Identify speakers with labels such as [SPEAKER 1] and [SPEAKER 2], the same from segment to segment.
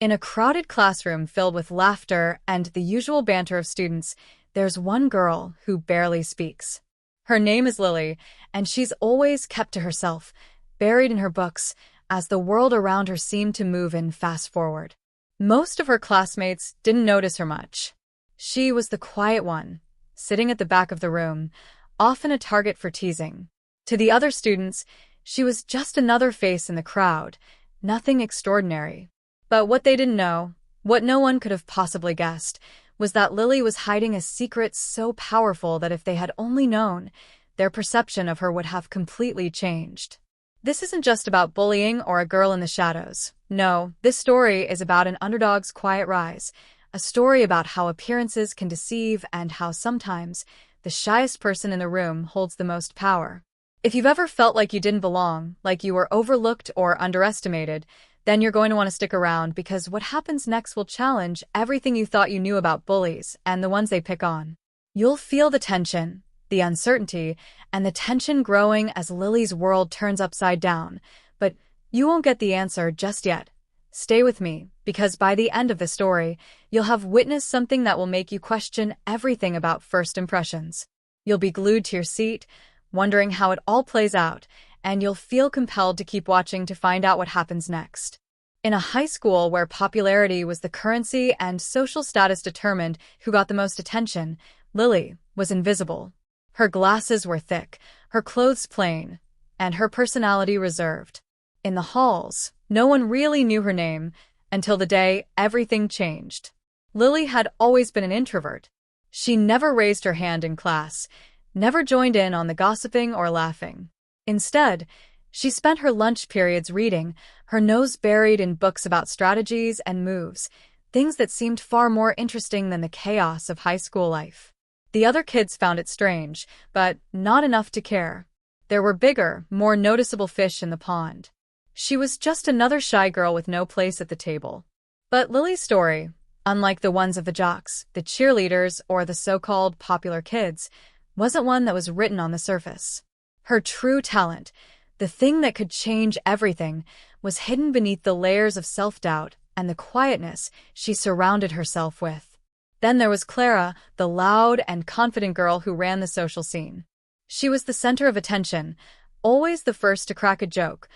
[SPEAKER 1] In a crowded classroom filled with laughter and the usual banter of students, there's one girl who barely speaks. Her name is Lily, and she's always kept to herself, buried in her books, as the world around her seemed to move in fast forward. Most of her classmates didn't notice her much. She was the quiet one, sitting at the back of the room, often a target for teasing. To the other students, she was just another face in the crowd, nothing extraordinary. But what they didn't know, what no one could have possibly guessed, was that Lily was hiding a secret so powerful that if they had only known, their perception of her would have completely changed. This isn't just about bullying or a girl in the shadows. No, this story is about an underdog's quiet rise, a story about how appearances can deceive and how sometimes the shyest person in the room holds the most power. If you've ever felt like you didn't belong, like you were overlooked or underestimated, then you're going to want to stick around because what happens next will challenge everything you thought you knew about bullies and the ones they pick on. You'll feel the tension, the uncertainty, and the tension growing as Lily's world turns upside down, but you won't get the answer just yet. Stay with me, because by the end of the story, you'll have witnessed something that will make you question everything about first impressions. You'll be glued to your seat, wondering how it all plays out, and you'll feel compelled to keep watching to find out what happens next. In a high school where popularity was the currency and social status determined who got the most attention, Lily was invisible. Her glasses were thick, her clothes plain, and her personality reserved. In the halls, no one really knew her name until the day everything changed. Lily had always been an introvert. She never raised her hand in class, never joined in on the gossiping or laughing. Instead, she spent her lunch periods reading, her nose buried in books about strategies and moves, things that seemed far more interesting than the chaos of high school life. The other kids found it strange, but not enough to care. There were bigger, more noticeable fish in the pond. She was just another shy girl with no place at the table. But Lily's story, unlike the ones of the jocks, the cheerleaders, or the so-called popular kids, wasn't one that was written on the surface. Her true talent, the thing that could change everything, was hidden beneath the layers of self-doubt and the quietness she surrounded herself with. Then there was Clara, the loud and confident girl who ran the social scene. She was the center of attention, always the first to crack a joke,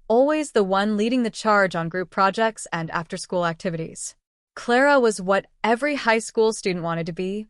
[SPEAKER 1] always the one leading the charge on group projects and after-school activities. Clara was what every high school student wanted to be: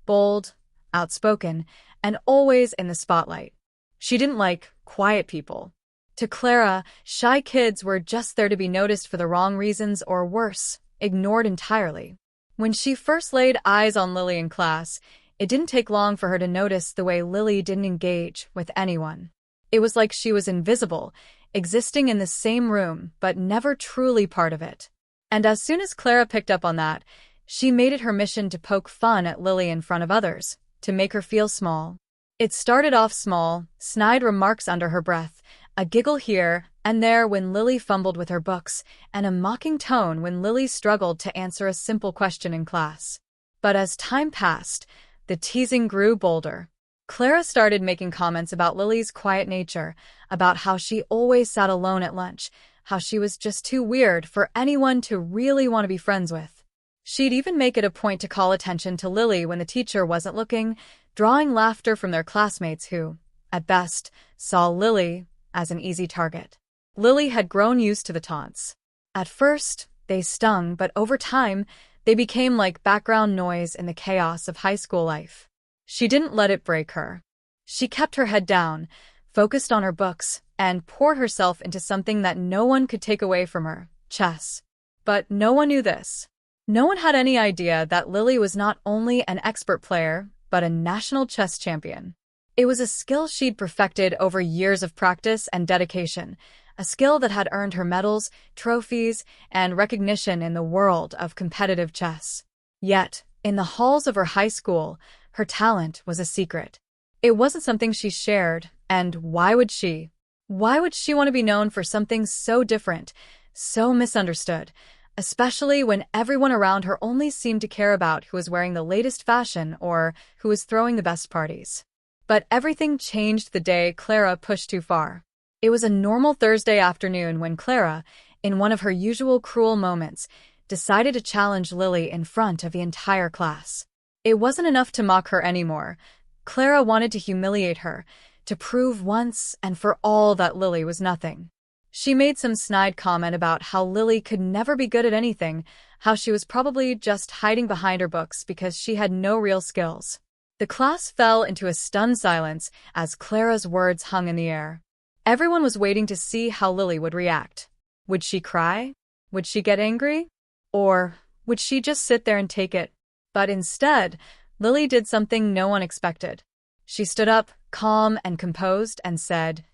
[SPEAKER 1] bold, outspoken, and always in the spotlight. She didn't like quiet people. To Clara, shy kids were just there to be noticed for the wrong reasons or worse, ignored entirely. When she first laid eyes on Lily in class, it didn't take long for her to notice the way Lily didn't engage with anyone. It was like she was invisible, existing in the same room but never truly part of it. And as soon as Clara picked up on that, she made it her mission to poke fun at Lily in front of others, to make her feel small. It started off small, snide remarks under her breath, a giggle here and there when Lily fumbled with her books, and a mocking tone when Lily struggled to answer a simple question in class. But as time passed, the teasing grew bolder. Clara started making comments about Lily's quiet nature, about how she always sat alone at lunch, how she was just too weird for anyone to really want to be friends with. She'd even make it a point to call attention to Lily when the teacher wasn't looking, drawing laughter from their classmates who, at best, saw Lily as an easy target. Lily had grown used to the taunts. At first, they stung, but over time, they became like background noise in the chaos of high school life. She didn't let it break her. She kept her head down, focused on her books, and poured herself into something that no one could take away from her: chess. But no one knew this. No one had any idea that Lily was not only an expert player, but a national chess champion. It was a skill she'd perfected over years of practice and dedication, a skill that had earned her medals, trophies, and recognition in the world of competitive chess. Yet, in the halls of her high school, her talent was a secret. It wasn't something she shared, and why would she? Why would she want to be known for something so different, so misunderstood, especially when everyone around her only seemed to care about who was wearing the latest fashion or who was throwing the best parties? But everything changed the day Clara pushed too far. It was a normal Thursday afternoon when Clara, in one of her usual cruel moments, decided to challenge Lily in front of the entire class. It wasn't enough to mock her anymore. Clara wanted to humiliate her, to prove once and for all that Lily was nothing. She made some snide comment about how Lily could never be good at anything, how she was probably just hiding behind her books because she had no real skills. The class fell into a stunned silence as Clara's words hung in the air. Everyone was waiting to see how Lily would react. Would she cry? Would she get angry? Or would she just sit there and take it? But instead, Lily did something no one expected. She stood up, calm and composed, and said,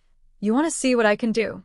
[SPEAKER 1] "You want to see what I can do?"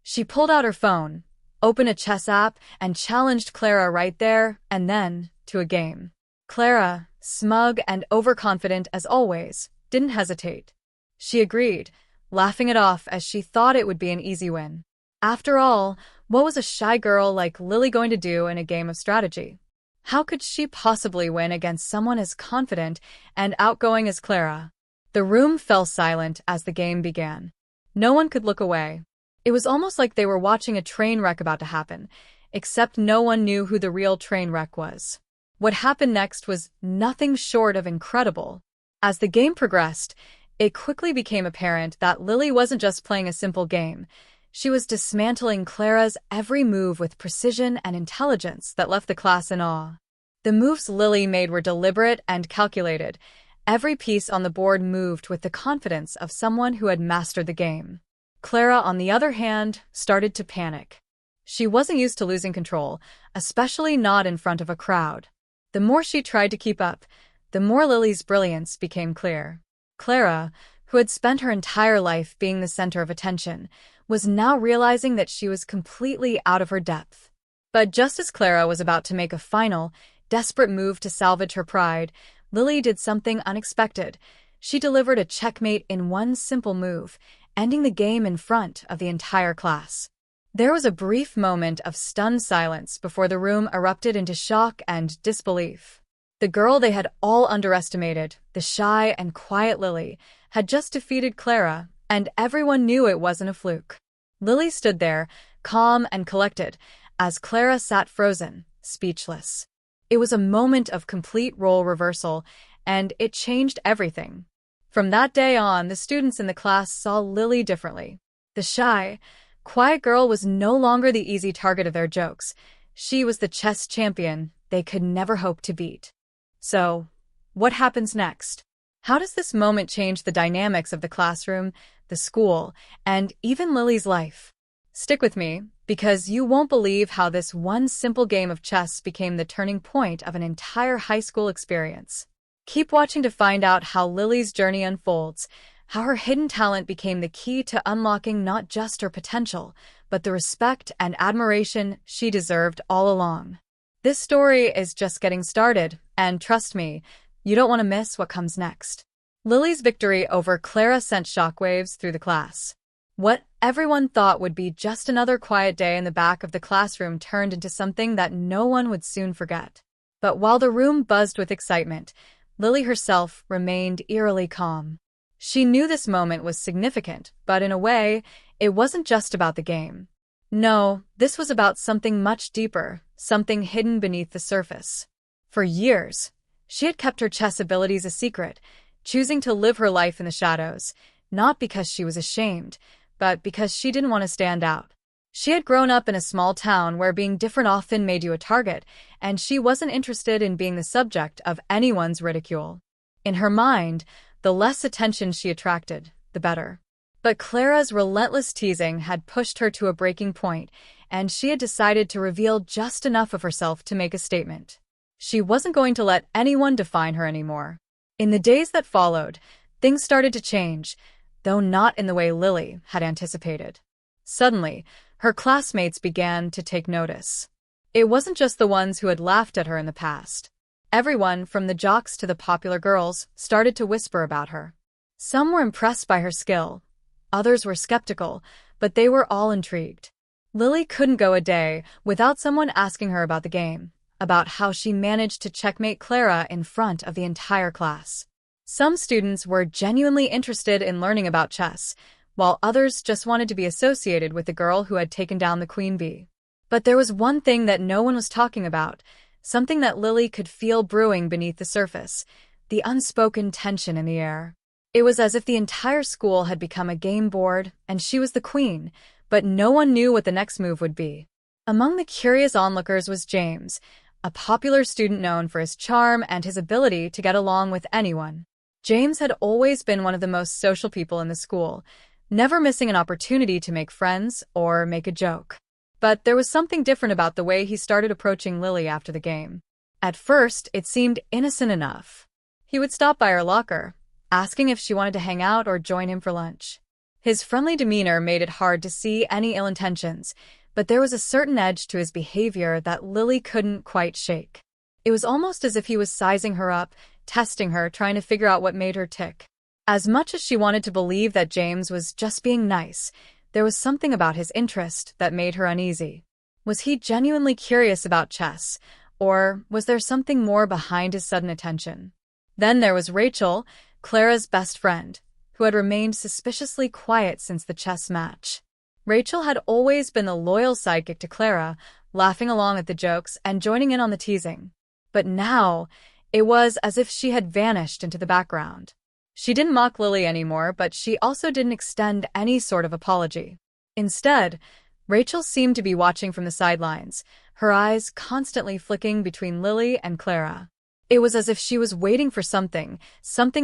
[SPEAKER 1] She pulled out her phone, opened a chess app, and challenged Clara right there and then to a game. Clara, smug and overconfident as always, didn't hesitate. She agreed, laughing it off as she thought it would be an easy win. After all, what was a shy girl like Lily going to do in a game of strategy? How could she possibly win against someone as confident and outgoing as Clara? The room fell silent as the game began. No one could look away. It was almost like they were watching a train wreck about to happen, except no one knew who the real train wreck was. What happened next was nothing short of incredible. As the game progressed, it quickly became apparent that Lily wasn't just playing a simple game. She was dismantling Clara's every move with precision and intelligence that left the class in awe. The moves Lily made were deliberate and calculated. Every piece on the board moved with the confidence of someone who had mastered the game. Clara, on the other hand, started to panic. She wasn't used to losing control, especially not in front of a crowd. The more she tried to keep up, the more Lily's brilliance became clear. Clara, who had spent her entire life being the center of attention, was now realizing that she was completely out of her depth. But just as Clara was about to make a final, desperate move to salvage her pride, Lily did something unexpected. She delivered a checkmate in one simple move, ending the game in front of the entire class. There was a brief moment of stunned silence before the room erupted into shock and disbelief. The girl they had all underestimated, the shy and quiet Lily, had just defeated Clara, and everyone knew it wasn't a fluke. Lily stood there, calm and collected, as Clara sat frozen, speechless. It was a moment of complete role reversal, and it changed everything. From that day on, the students in the class saw Lily differently. The shy, quiet girl was no longer the easy target of their jokes. She was the chess champion they could never hope to beat. So, what happens next? How does this moment change the dynamics of the classroom, the school, and even Lily's life? Stick with me, because you won't believe how this one simple game of chess became the turning point of an entire high school experience. Keep watching to find out how Lily's journey unfolds, how her hidden talent became the key to unlocking not just her potential, but the respect and admiration she deserved all along. This story is just getting started, and trust me, you don't want to miss what comes next. Lily's victory over Clara sent shockwaves through the class. What everyone thought would be just another quiet day in the back of the classroom turned into something that no one would soon forget. But while the room buzzed with excitement, Lily herself remained eerily calm. She knew this moment was significant, but in a way, it wasn't just about the game. No, this was about something much deeper, something hidden beneath the surface. For years, she had kept her chess abilities a secret, choosing to live her life in the shadows, not because she was ashamed, but because she didn't want to stand out. She had grown up in a small town where being different often made you a target, and she wasn't interested in being the subject of anyone's ridicule. In her mind, the less attention she attracted, the better. But Clara's relentless teasing had pushed her to a breaking point, and she had decided to reveal just enough of herself to make a statement. She wasn't going to let anyone define her anymore. In the days that followed, things started to change, though not in the way Lily had anticipated. Suddenly, her classmates began to take notice. It wasn't just the ones who had laughed at her in the past. Everyone, from the jocks to the popular girls, started to whisper about her. Some were impressed by her skill. Others were skeptical, but they were all intrigued. Lily couldn't go a day without someone asking her about the game, about how she managed to checkmate Clara in front of the entire class. Some students were genuinely interested in learning about chess, while others just wanted to be associated with the girl who had taken down the queen bee. But there was one thing that no one was talking about, something that Lily could feel brewing beneath the surface, the unspoken tension in the air. It was as if the entire school had become a game board, and she was the queen, but no one knew what the next move would be. Among the curious onlookers was James, a popular student known for his charm and his ability to get along with anyone. James had always been one of the most social people in the school, never missing an opportunity to make friends or make a joke. But there was something different about the way he started approaching Lily after the game. At first, it seemed innocent enough. He would stop by her locker, asking if she wanted to hang out or join him for lunch. His friendly demeanor made it hard to see any ill intentions, but there was a certain edge to his behavior that Lily couldn't quite shake. It was almost as if he was sizing her up, testing her, trying to figure out what made her tick. As much as she wanted to believe that James was just being nice, there was something about his interest that made her uneasy. Was he genuinely curious about chess, or was there something more behind his sudden attention? Then there was Rachel, Clara's best friend, who had remained suspiciously quiet since the chess match. Rachel had always been the loyal sidekick to Clara, laughing along at the jokes and joining in on the teasing. But now, it was as if she had vanished into the background. She didn't mock Lily anymore, but she also didn't extend any sort of apology. Instead, Rachel seemed to be watching from the sidelines, her eyes constantly flicking between Lily and Clara. It was as if she was waiting for something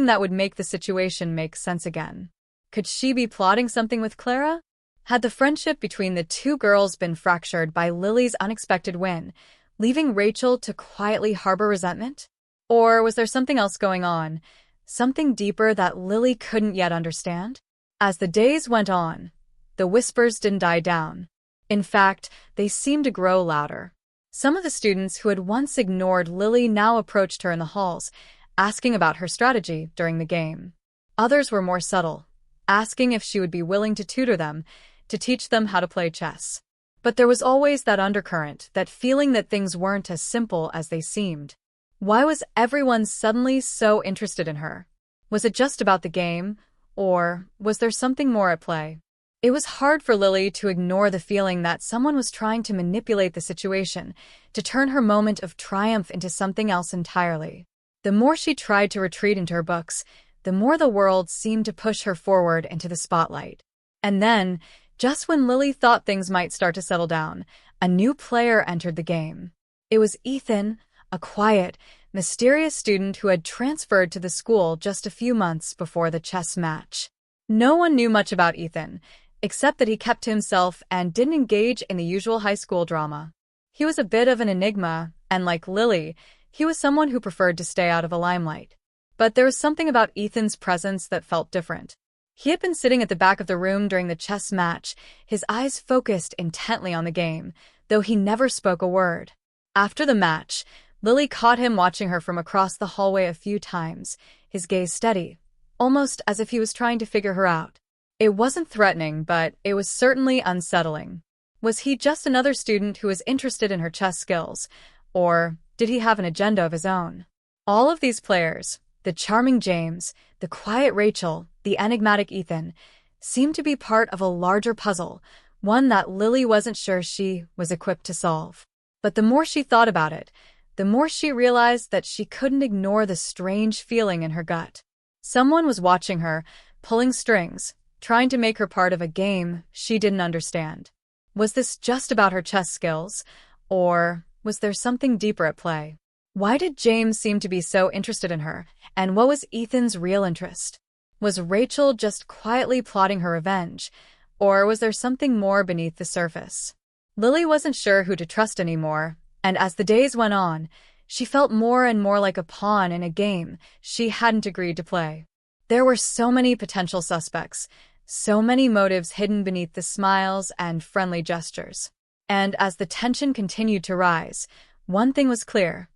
[SPEAKER 1] that would make the situation make sense again. Could she be plotting something with Clara? Had the friendship between the two girls been fractured by Lily's unexpected win, leaving Rachel to quietly harbor resentment? Or was there something else going on, something deeper that Lily couldn't yet understand? As the days went on, the whispers didn't die down. In fact, they seemed to grow louder. Some of the students who had once ignored Lily now approached her in the halls, asking about her strategy during the game. Others were more subtle, asking if she would be willing to tutor them, to teach them how to play chess. But there was always that undercurrent, that feeling that things weren't as simple as they seemed. Why was everyone suddenly so interested in her? Was it just about the game, or was there something more at play? It was hard for Lily to ignore the feeling that someone was trying to manipulate the situation, to turn her moment of triumph into something else entirely. The more she tried to retreat into her books, the more the world seemed to push her forward into the spotlight. And then, just when Lily thought things might start to settle down, a new player entered the game. It was Ethan, a quiet, mysterious student who had transferred to the school just a few months before the chess match. No one knew much about Ethan, except that he kept to himself and didn't engage in the usual high school drama. He was a bit of an enigma, and like Lily, he was someone who preferred to stay out of the limelight. But there was something about Ethan's presence that felt different. He had been sitting at the back of the room during the chess match, his eyes focused intently on the game, though he never spoke a word. After the match, Lily caught him watching her from across the hallway a few times, his gaze steady, almost as if he was trying to figure her out. It wasn't threatening, but it was certainly unsettling. Was he just another student who was interested in her chess skills, or did he have an agenda of his own? All of these players, the charming James, the quiet Rachel, the enigmatic Ethan, seemed to be part of a larger puzzle, one that Lily wasn't sure she was equipped to solve. But the more she thought about it, the more she realized that she couldn't ignore the strange feeling in her gut. Someone was watching her, pulling strings, trying to make her part of a game she didn't understand. Was this just about her chess skills, or was there something deeper at play? Why did James seem to be so interested in her, and what was Ethan's real interest? Was Rachel just quietly plotting her revenge, or was there something more beneath the surface? Lily wasn't sure who to trust anymore, and as the days went on, she felt more and more like a pawn in a game she hadn't agreed to play. There were so many potential suspects, so many motives hidden beneath the smiles and friendly gestures. And as the tension continued to rise, one thing was clear.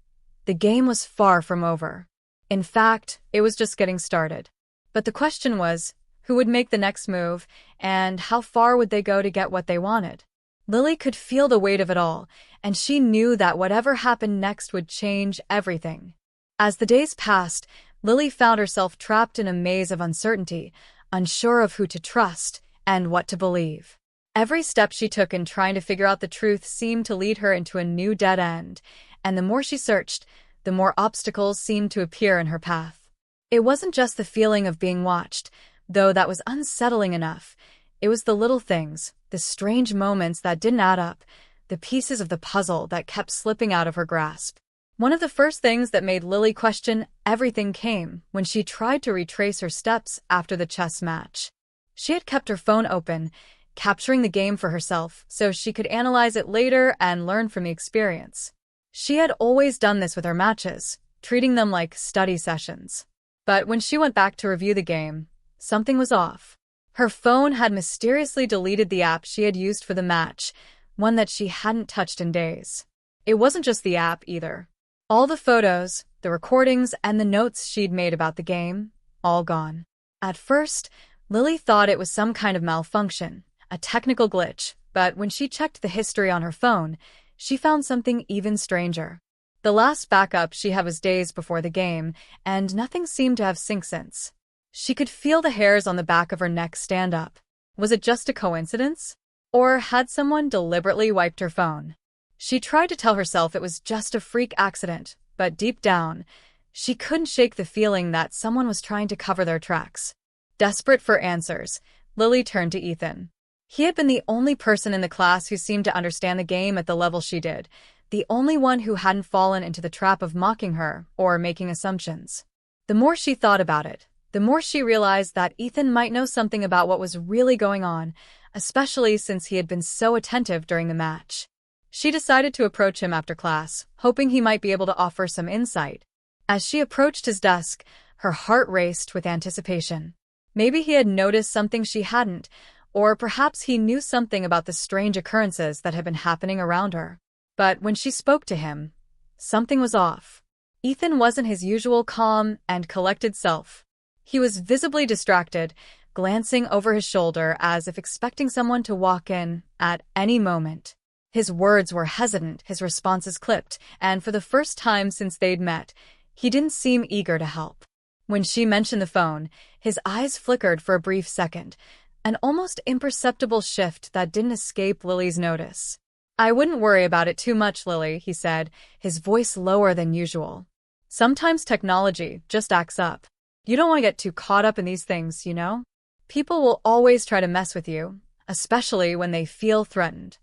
[SPEAKER 1] The game was far from over. In fact, it was just getting started. But the question was, who would make the next move, and how far would they go to get what they wanted? Lily could feel the weight of it all, and she knew that whatever happened next would change everything. As the days passed, Lily found herself trapped in a maze of uncertainty, unsure of who to trust and what to believe. Every step she took in trying to figure out the truth seemed to lead her into a new dead end, and the more she searched, the more obstacles seemed to appear in her path. It wasn't just the feeling of being watched, though that was unsettling enough. It was the little things, the strange moments that didn't add up, the pieces of the puzzle that kept slipping out of her grasp. One of the first things that made Lily question everything came when she tried to retrace her steps after the chess match. She had kept her phone open, capturing the game for herself so she could analyze it later and learn from the experience. She had always done this with her matches, treating them like study sessions. But when she went back to review the game, something was off. Her phone had mysteriously deleted the app she had used for the match, one that she hadn't touched in days. It wasn't just the app either. All the photos, the recordings, and the notes she'd made about the game, all gone. At first, Lily thought it was some kind of malfunction, a technical glitch, but when she checked the history on her phone, she found something even stranger. The last backup she had was days before the game, and nothing seemed to have synced since. She could feel the hairs on the back of her neck stand up. Was it just a coincidence? Or had someone deliberately wiped her phone? She tried to tell herself it was just a freak accident, but deep down, she couldn't shake the feeling that someone was trying to cover their tracks. Desperate for answers, Lily turned to Ethan. He had been the only person in the class who seemed to understand the game at the level she did, the only one who hadn't fallen into the trap of mocking her or making assumptions. The more she thought about it, the more she realized that Ethan might know something about what was really going on, especially since he had been so attentive during the match. She decided to approach him after class, hoping he might be able to offer some insight. As she approached his desk, her heart raced with anticipation. Maybe he had noticed something she hadn't, or perhaps he knew something about the strange occurrences that had been happening around her. But when she spoke to him, something was off. Ethan wasn't his usual calm and collected self. He was visibly distracted, glancing over his shoulder as if expecting someone to walk in at any moment. His words were hesitant, his responses clipped, and for the first time since they'd met, he didn't seem eager to help. When she mentioned the phone, his eyes flickered for a brief second, an almost imperceptible shift that didn't escape Lily's notice. "I wouldn't worry about it too much, Lily," he said, his voice lower than usual. "Sometimes technology just acts up. You don't want to get too caught up in these things, you know? People will always try to mess with you, especially when they feel threatened."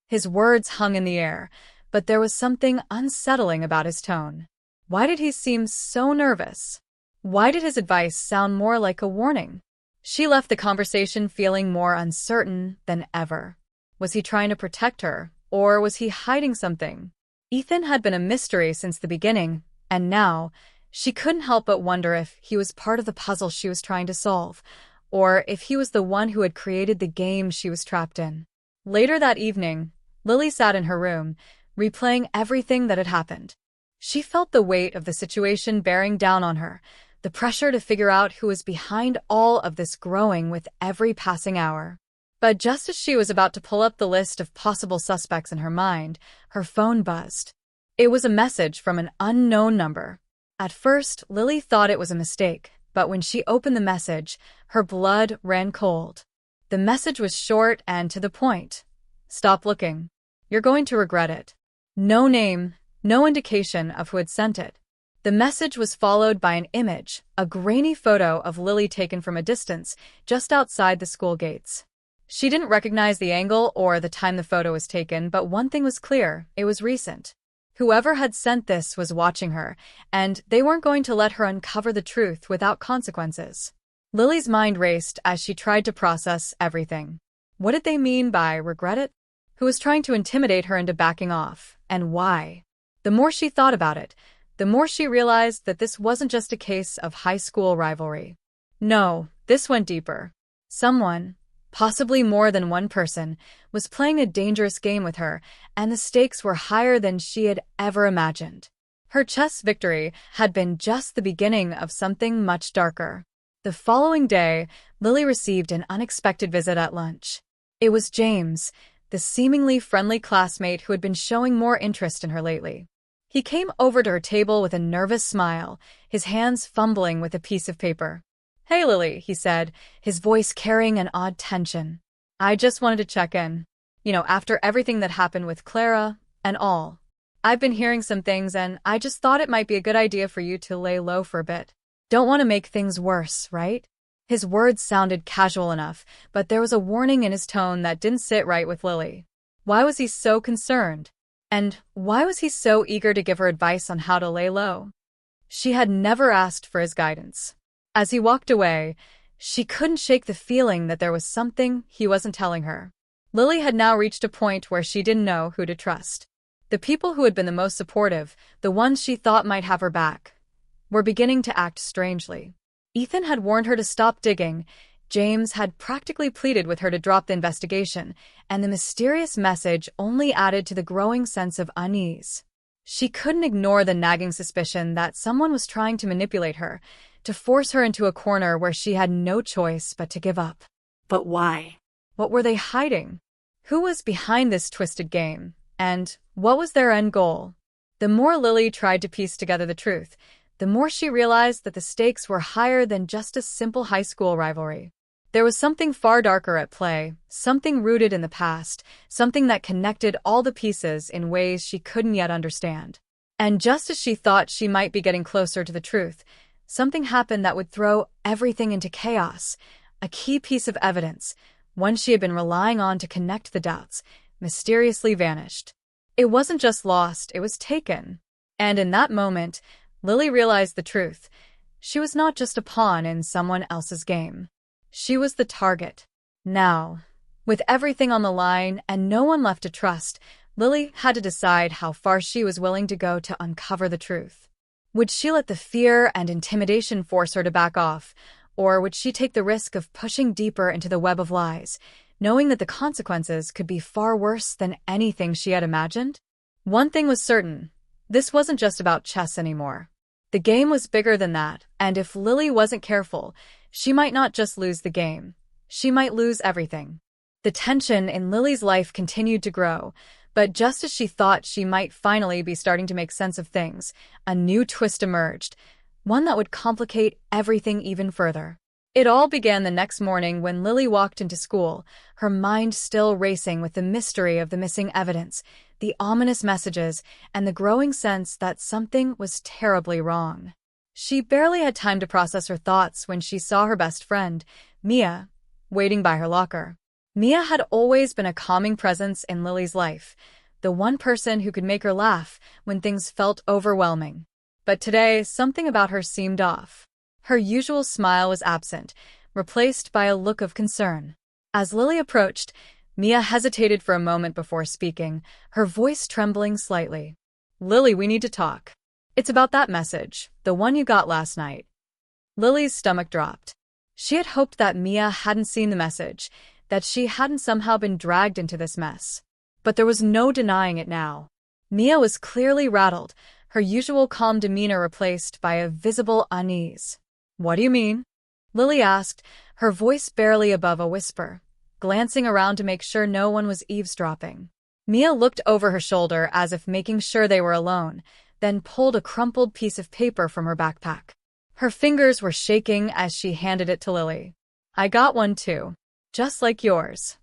[SPEAKER 1] His words hung in the air, but there was something unsettling about his tone. Why did he seem so nervous? Why did his advice sound more like a warning? She left the conversation feeling more uncertain than ever. Was he trying to protect her, or was he hiding something? Ethan had been a mystery since the beginning, and now, she couldn't help but wonder if he was part of the puzzle she was trying to solve, or if he was the one who had created the game she was trapped in. Later that evening, Lily sat in her room, replaying everything that had happened. She felt the weight of the situation bearing down on her, the pressure to figure out who was behind all of this growing with every passing hour. But just as she was about to pull up the list of possible suspects in her mind, her phone buzzed. It was a message from an unknown number. At first, Lily thought it was a mistake, but when she opened the message, her blood ran cold. The message was short and to the point. "Stop looking. You're going to regret it." No name, no indication of who had sent it. The message was followed by an image, a grainy photo of Lily taken from a distance, just outside the school gates. She didn't recognize the angle or the time the photo was taken, but one thing was clear, it was recent. Whoever had sent this was watching her, and they weren't going to let her uncover the truth without consequences. Lily's mind raced as she tried to process everything. What did they mean by regret it? Who was trying to intimidate her into backing off, and why? The more she thought about it, the more she realized that this wasn't just a case of high school rivalry. No, this went deeper. Someone, possibly more than one person, was playing a dangerous game with her, and the stakes were higher than she had ever imagined. Her chess victory had been just the beginning of something much darker. The following day, Lily received an unexpected visit at lunch. It was James, the seemingly friendly classmate who had been showing more interest in her lately. He came over to her table with a nervous smile, his hands fumbling with a piece of paper. "Hey, Lily," he said, his voice carrying an odd tension. I just wanted to check in. After everything that happened with Clara and all. I've been hearing some things and I just thought it might be a good idea for you to lay low for a bit. Don't want to make things worse, right? His words sounded casual enough, but there was a warning in his tone that didn't sit right with Lily. Why was he so concerned? And why was he so eager to give her advice on how to lay low? She had never asked for his guidance. As he walked away, she couldn't shake the feeling that there was something he wasn't telling her. Lily had now reached a point where she didn't know who to trust. The people who had been the most supportive, the ones she thought might have her back, were beginning to act strangely. Ethan had warned her to stop digging, James had practically pleaded with her to drop the investigation, and the mysterious message only added to the growing sense of unease. She couldn't ignore the nagging suspicion that someone was trying to manipulate her, to force her into a corner where she had no choice but to give up.
[SPEAKER 2] But why?
[SPEAKER 1] What were they hiding? Who was behind this twisted game? And what was their end goal? The more Lily tried to piece together the truth, the more she realized that the stakes were higher than just a simple high school rivalry. There was something far darker at play, something rooted in the past, something that connected all the pieces in ways she couldn't yet understand. And just as she thought she might be getting closer to the truth, something happened that would throw everything into chaos. A key piece of evidence, one she had been relying on to connect the dots, mysteriously vanished. It wasn't just lost, it was taken. And in that moment, Lily realized the truth. She was not just a pawn in someone else's game. She was the target. Now, with everything on the line and no one left to trust, Lily had to decide how far she was willing to go to uncover the truth. Would she let the fear and intimidation force her to back off, or would she take the risk of pushing deeper into the web of lies, knowing that the consequences could be far worse than anything she had imagined? One thing was certain, this wasn't just about chess anymore. The game was bigger than that, and if Lily wasn't careful, she might not just lose the game. She might lose everything. The tension in Lily's life continued to grow, but just as she thought she might finally be starting to make sense of things, a new twist emerged, one that would complicate everything even further. It all began the next morning when Lily walked into school, her mind still racing with the mystery of the missing evidence, the ominous messages, and the growing sense that something was terribly wrong. She barely had time to process her thoughts when she saw her best friend, Mia, waiting by her locker. Mia had always been a calming presence in Lily's life, the one person who could make her laugh when things felt overwhelming. But today, something about her seemed off. Her usual smile was absent, replaced by a look of concern. As Lily approached, Mia hesitated for a moment before speaking, her voice trembling slightly. "Lily, we need to talk. It's about that message, the one you got last night." Lily's stomach dropped. She had hoped that Mia hadn't seen the message, that she hadn't somehow been dragged into this mess. But there was no denying it now. Mia was clearly rattled, her usual calm demeanor replaced by a visible unease. "What do you mean?" Lily asked, her voice barely above a whisper, glancing around to make sure no one was eavesdropping. Mia looked over her shoulder as if making sure they were alone, then pulled a crumpled piece of paper from her backpack. Her fingers were shaking as she handed it to Lily. "I got one too, just like yours."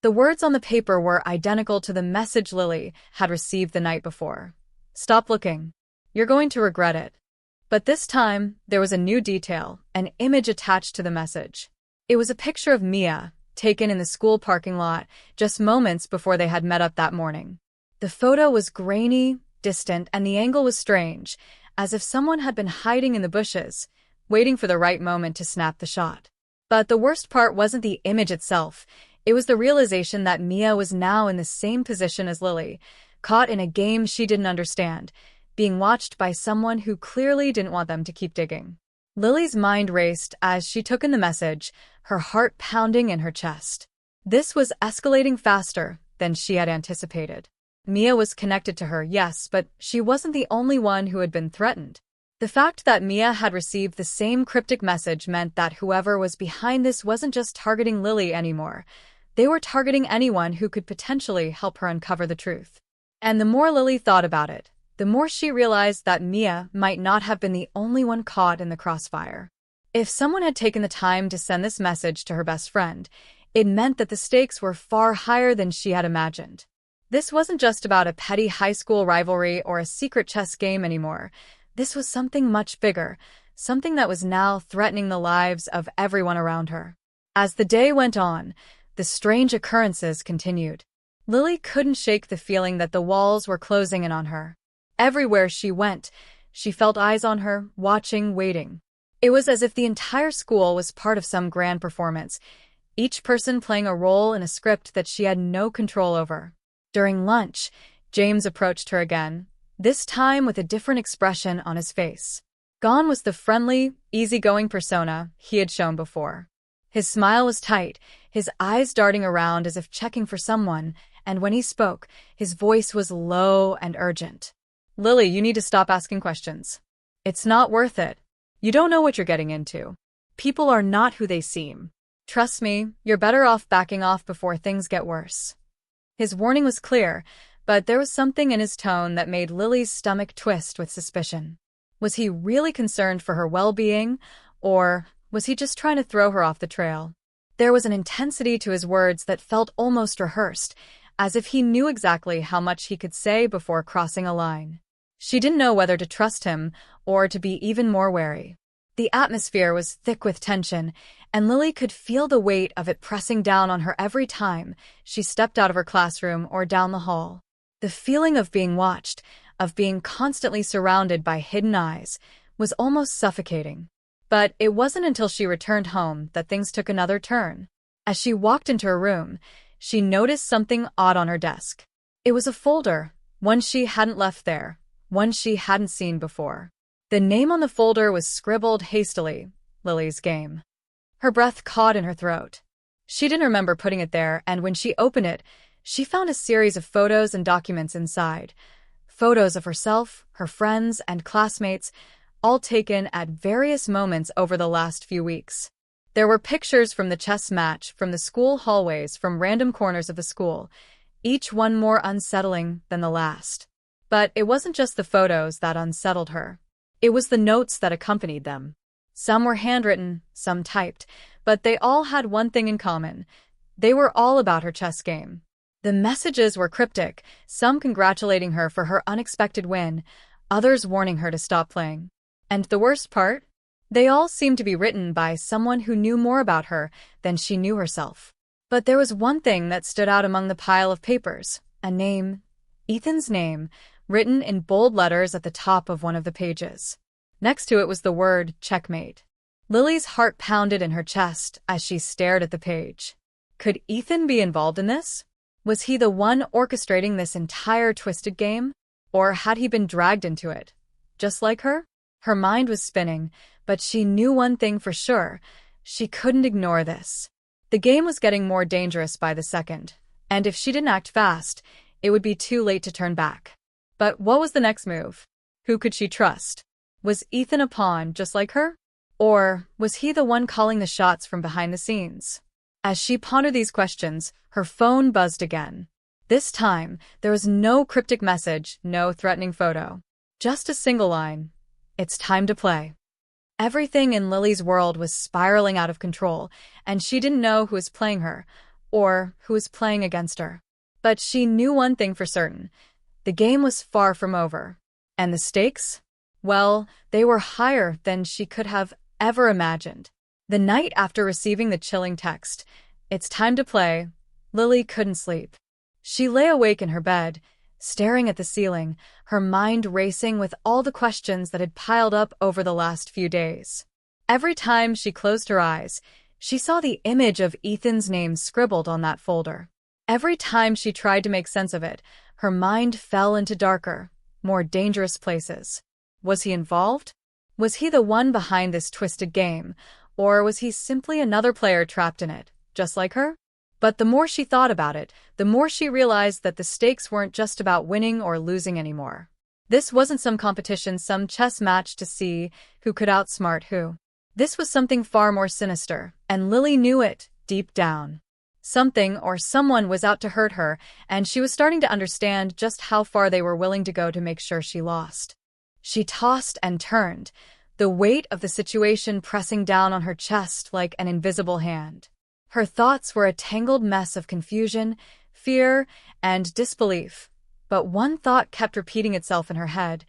[SPEAKER 1] The words on the paper were identical to the message Lily had received the night before. "Stop looking. You're going to regret it." But this time, there was a new detail, an image attached to the message. It was a picture of Mia, taken in the school parking lot, just moments before they had met up that morning. The photo was grainy, distant, and the angle was strange, as if someone had been hiding in the bushes, waiting for the right moment to snap the shot. But the worst part wasn't the image itself. It was the realization that Mia was now in the same position as Lily, caught in a game she didn't understand, being watched by someone who clearly didn't want them to keep digging. Lily's mind raced as she took in the message, her heart pounding in her chest. This was escalating faster than she had anticipated. Mia was connected to her, yes, but she wasn't the only one who had been threatened. The fact that Mia had received the same cryptic message meant that whoever was behind this wasn't just targeting Lily anymore. They were targeting anyone who could potentially help her uncover the truth. And the more Lily thought about it, the more she realized that Mia might not have been the only one caught in the crossfire. If someone had taken the time to send this message to her best friend, It meant that the stakes were far higher than she had imagined. This wasn't just about a petty high school rivalry or a secret chess game anymore. This was something much bigger, something that was now threatening the lives of everyone around her. As the day went on, the strange occurrences continued. Lily couldn't shake the feeling that the walls were closing in on her. Everywhere she went, she felt eyes on her, watching, waiting. It was as if the entire school was part of some grand performance, each person playing a role in a script that she had no control over. During lunch, James approached her again, this time with a different expression on his face. Gone was the friendly, easygoing persona he had shown before. His smile was tight, his eyes darting around as if checking for someone, and when he spoke, his voice was low and urgent. "Lily, you need to stop asking questions. It's not worth it. You don't know what you're getting into. People are not who they seem. Trust me, you're better off backing off before things get worse." His warning was clear, but there was something in his tone that made Lily's stomach twist with suspicion. Was he really concerned for her well-being, or was he just trying to throw her off the trail? There was an intensity to his words that felt almost rehearsed, as if he knew exactly how much he could say before crossing a line. She didn't know whether to trust him or to be even more wary. The atmosphere was thick with tension, and Lily could feel the weight of it pressing down on her every time she stepped out of her classroom or down the hall. The feeling of being watched, of being constantly surrounded by hidden eyes, was almost suffocating. But it wasn't until she returned home that things took another turn. As she walked into her room, she noticed something odd on her desk. It was a folder, one she hadn't left there, one she hadn't seen before. The name on the folder was scribbled hastily, Lily's Game. Her breath caught in her throat. She didn't remember putting it there, and when she opened it, she found a series of photos and documents inside. Photos of herself, her friends, and classmates, all taken at various moments over the last few weeks. There were pictures from the chess match, from the school hallways, from random corners of the school, each one more unsettling than the last. But it wasn't just the photos that unsettled her. It was the notes that accompanied them. Some were handwritten, some typed, but they all had one thing in common. They were all about her chess game. The messages were cryptic, some congratulating her for her unexpected win, others warning her to stop playing. And the worst part? They all seemed to be written by someone who knew more about her than she knew herself. But there was one thing that stood out among the pile of papers, a name, Ethan's name, written in bold letters at the top of one of the pages. Next to it was the word checkmate. Lily's heart pounded in her chest as she stared at the page. Could Ethan be involved in this? Was he the one orchestrating this entire twisted game? Or had he been dragged into it? Just like her? Her mind was spinning, but she knew one thing for sure. She couldn't ignore this. The game was getting more dangerous by the second, and if she didn't act fast, it would be too late to turn back. But what was the next move? Who could she trust? Was Ethan a pawn just like her? Or was he the one calling the shots from behind the scenes? As she pondered these questions, her phone buzzed again. This time, there was no cryptic message, no threatening photo. Just a single line. It's time to play. Everything in Lily's world was spiraling out of control, and she didn't know who was playing her, or who was playing against her. But she knew one thing for certain. The game was far from over. And the stakes? Well, they were higher than she could have ever imagined. The night after receiving the chilling text, "It's time to play," Lily couldn't sleep. She lay awake in her bed, staring at the ceiling, her mind racing with all the questions that had piled up over the last few days. Every time she closed her eyes, she saw the image of Ethan's name scribbled on that folder. Every time she tried to make sense of it, her mind fell into darker, more dangerous places. Was he involved? Was he the one behind this twisted game, or was he simply another player trapped in it, just like her? But the more she thought about it, the more she realized that the stakes weren't just about winning or losing anymore. This wasn't some competition, some chess match to see who could outsmart who. This was something far more sinister, and Lily knew it, deep down. Something or someone was out to hurt her, and she was starting to understand just how far they were willing to go to make sure she lost. She tossed and turned, the weight of the situation pressing down on her chest like an invisible hand. Her thoughts were a tangled mess of confusion, fear, and disbelief. But one thought kept repeating itself in her head: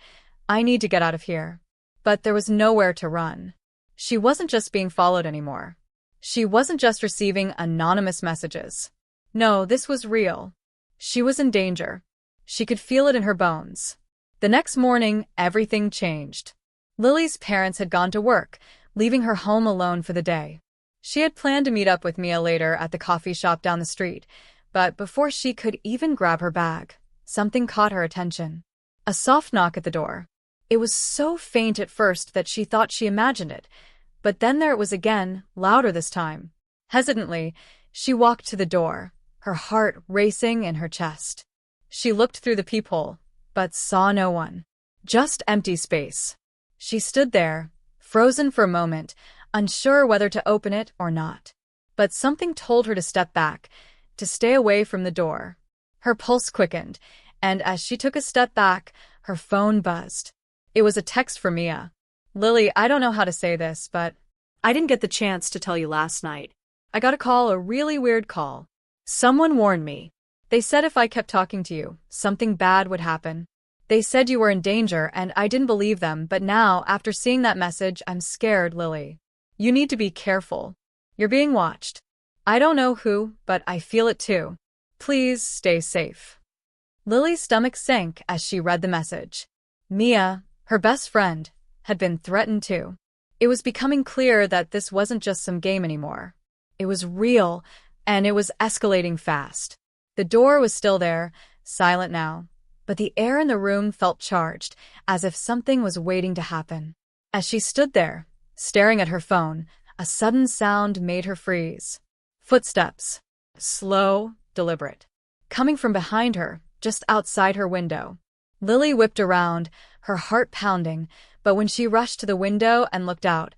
[SPEAKER 1] I need to get out of here. But there was nowhere to run. She wasn't just being followed anymore. She wasn't just receiving anonymous messages. No, this was real. She was in danger. She could feel it in her bones. The next morning, everything changed. Lily's parents had gone to work, leaving her home alone for the day. She had planned to meet up with Mia later at the coffee shop down the street, but before she could even grab her bag, something caught her attention. A soft knock at the door. It was so faint at first that she thought she imagined it, but then there it was again, louder this time. Hesitantly, she walked to the door, her heart racing in her chest. She looked through the peephole, but saw no one. Just empty space. She stood there, frozen for a moment, unsure whether to open it or not. But something told her to step back, to stay away from the door. Her pulse quickened, and as she took a step back, her phone buzzed. It was a text from Mia. Lily, I don't know how to say this, but I didn't get the chance to tell you last night. I got a call, a really weird call. Someone warned me. They said if I kept talking to you, something bad would happen. They said you were in danger, and I didn't believe them, but now, after seeing that message, I'm scared, Lily. You need to be careful. You're being watched. I don't know who, but I feel it too. Please stay safe. Lily's stomach sank as she read the message. Mia, her best friend, had been threatened too. It was becoming clear that this wasn't just some game anymore. It was real, and it was escalating fast. The door was still there, silent now, but the air in the room felt charged, as if something was waiting to happen. As she stood there, staring at her phone, a sudden sound made her freeze. Footsteps. Slow, deliberate. Coming from behind her, just outside her window. Lily whipped around, her heart pounding, but when she rushed to the window and looked out,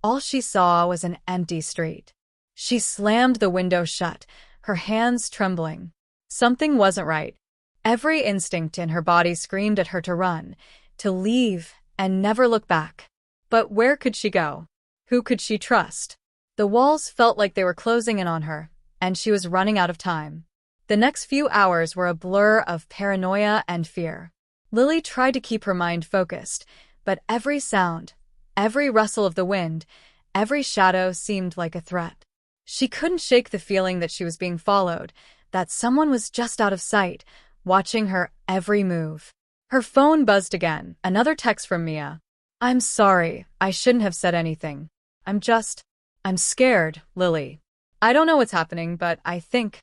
[SPEAKER 1] all she saw was an empty street. She slammed the window shut, her hands trembling. Something wasn't right. Every instinct in her body screamed at her to run, to leave, and never look back. But where could she go? Who could she trust? The walls felt like they were closing in on her, and she was running out of time. The next few hours were a blur of paranoia and fear. Lily tried to keep her mind focused, but every sound, every rustle of the wind, every shadow seemed like a threat. She couldn't shake the feeling that she was being followed, that someone was just out of sight, watching her every move. Her phone buzzed again, another text from Mia. I'm sorry, I shouldn't have said anything. I'm scared, Lily. I don't know what's happening, but I think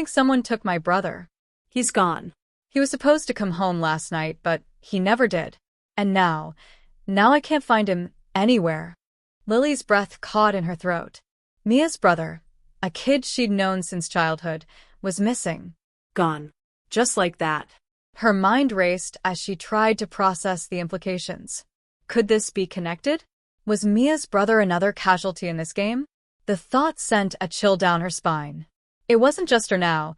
[SPEAKER 1] someone took my brother. He's gone. He was supposed to come home last night, but he never did. And now I can't find him anywhere. Lily's breath caught in her throat. Mia's brother, a kid she'd known since childhood, was missing. Gone. Just like that. Her mind raced as she tried to process the implications. Could this be connected? Was Mia's brother another casualty in this game? The thought sent a chill down her spine. It wasn't just her now.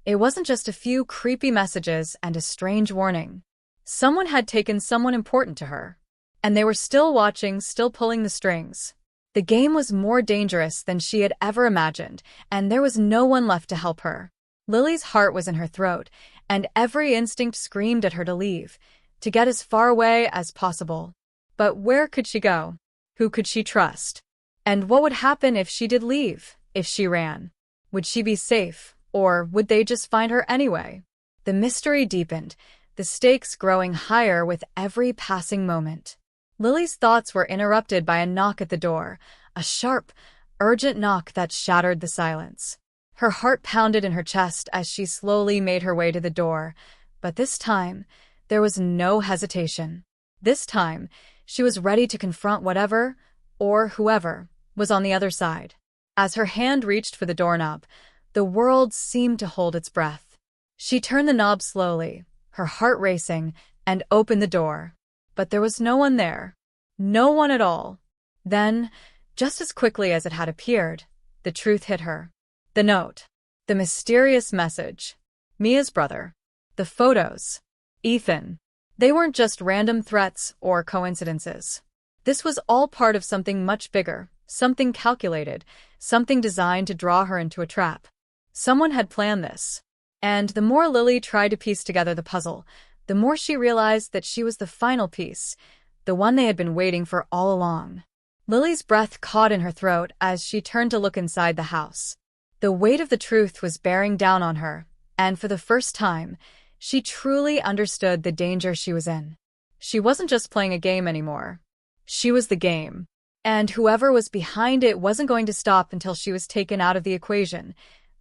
[SPEAKER 1] It wasn't just a few creepy messages and a strange warning. Someone had taken someone important to her. And they were still watching, still pulling the strings. The game was more dangerous than she had ever imagined, and there was no one left to help her. Lily's heart was in her throat, and every instinct screamed at her to leave, to get as far away as possible. But where could she go? Who could she trust? And what would happen if she did leave, if she ran? Would she be safe, or would they just find her anyway? The mystery deepened, the stakes growing higher with every passing moment. Lily's thoughts were interrupted by a knock at the door, a sharp, urgent knock that shattered the silence. Her heart pounded in her chest as she slowly made her way to the door, but this time, there was no hesitation. This time, she was ready to confront whatever, or whoever, was on the other side. As her hand reached for the doorknob, the world seemed to hold its breath. She turned the knob slowly, her heart racing, and opened the door. But there was no one there. No one at all. Then, just as quickly as it had appeared, the truth hit her. The note. The mysterious message. Mia's brother. The photos. Ethan. They weren't just random threats or coincidences. This was all part of something much bigger, something calculated, something designed to draw her into a trap. Someone had planned this. And the more Lily tried to piece together the puzzle, the more she realized that she was the final piece, the one they had been waiting for all along. Lily's breath caught in her throat as she turned to look inside the house. The weight of the truth was bearing down on her, and for the first time, she truly understood the danger she was in. She wasn't just playing a game anymore. She was the game. And whoever was behind it wasn't going to stop until she was taken out of the equation.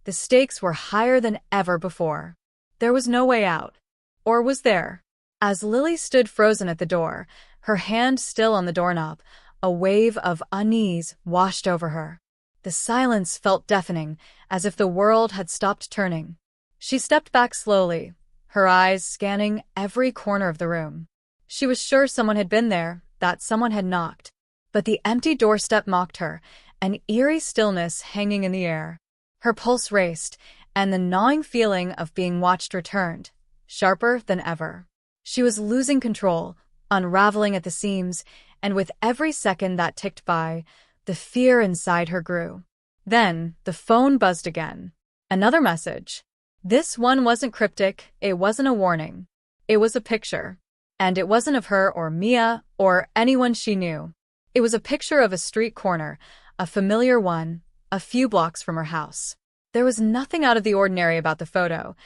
[SPEAKER 1] The stakes were higher than ever before. There was no way out. Or was there? As Lily stood frozen at the door, her hand still on the doorknob, a wave of unease washed over her. The silence felt deafening, as if the world had stopped turning. She stepped back slowly, her eyes scanning every corner of the room. She was sure someone had been there, that someone had knocked. But the empty doorstep mocked her, an eerie stillness hanging in the air. Her pulse raced, and the gnawing feeling of being watched returned, sharper than ever. She was losing control, unraveling at the seams, and with every second that ticked by, the fear inside her grew. Then, the phone buzzed again. Another message. This one wasn't cryptic, it wasn't a warning. It was a picture. And it wasn't of her or Mia or anyone she knew. It was a picture of a street corner, a familiar one, a few blocks from her house. There was nothing out of the ordinary about the photo,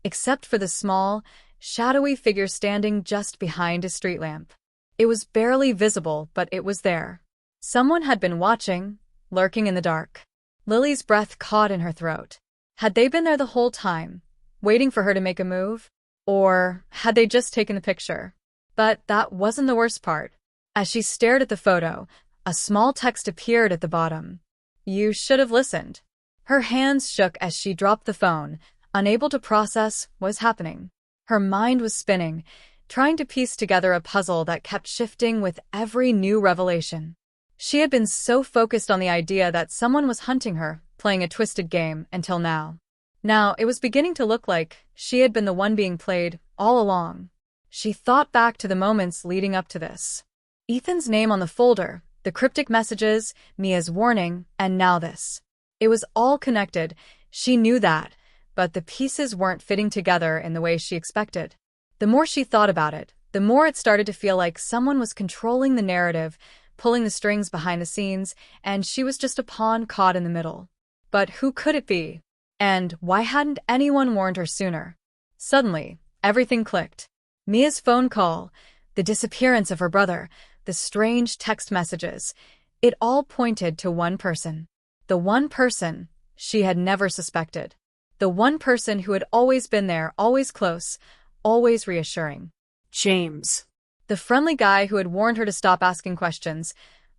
[SPEAKER 1] except for the small, shadowy figure standing just behind a street lamp. It was barely visible, but it was there. Someone had been watching, lurking in the dark. Lily's breath caught in her throat. Had they been there the whole time, waiting for her to make a move? Or had they just taken the picture? But that wasn't the worst part. As she stared at the photo, a small text appeared at the bottom. "You should have listened." Her hands shook as she dropped the phone, unable to process what was happening. Her mind was spinning, trying to piece together a puzzle that kept shifting with every new revelation. She had been so focused on the idea that someone was hunting her, playing a twisted game, until now. Now, it was beginning to look like she had been the one being played all along. She thought back to the moments leading up to this. Ethan's name on the folder, the cryptic messages, Mia's warning, and now this. It was all connected, she knew that, but the pieces weren't fitting together in the way she expected. The more she thought about it, the more it started to feel like someone was controlling the narrative, pulling the strings behind the scenes, and she was just a pawn caught in the middle. But who could it be? And why hadn't anyone warned her sooner? Suddenly, everything clicked. Mia's phone call, the disappearance of her brother, the strange text messages, it all pointed to one person. The one person she had never suspected. The one person who had always been there, always close, always reassuring.
[SPEAKER 2] James.
[SPEAKER 1] The friendly guy who had warned her to stop asking questions,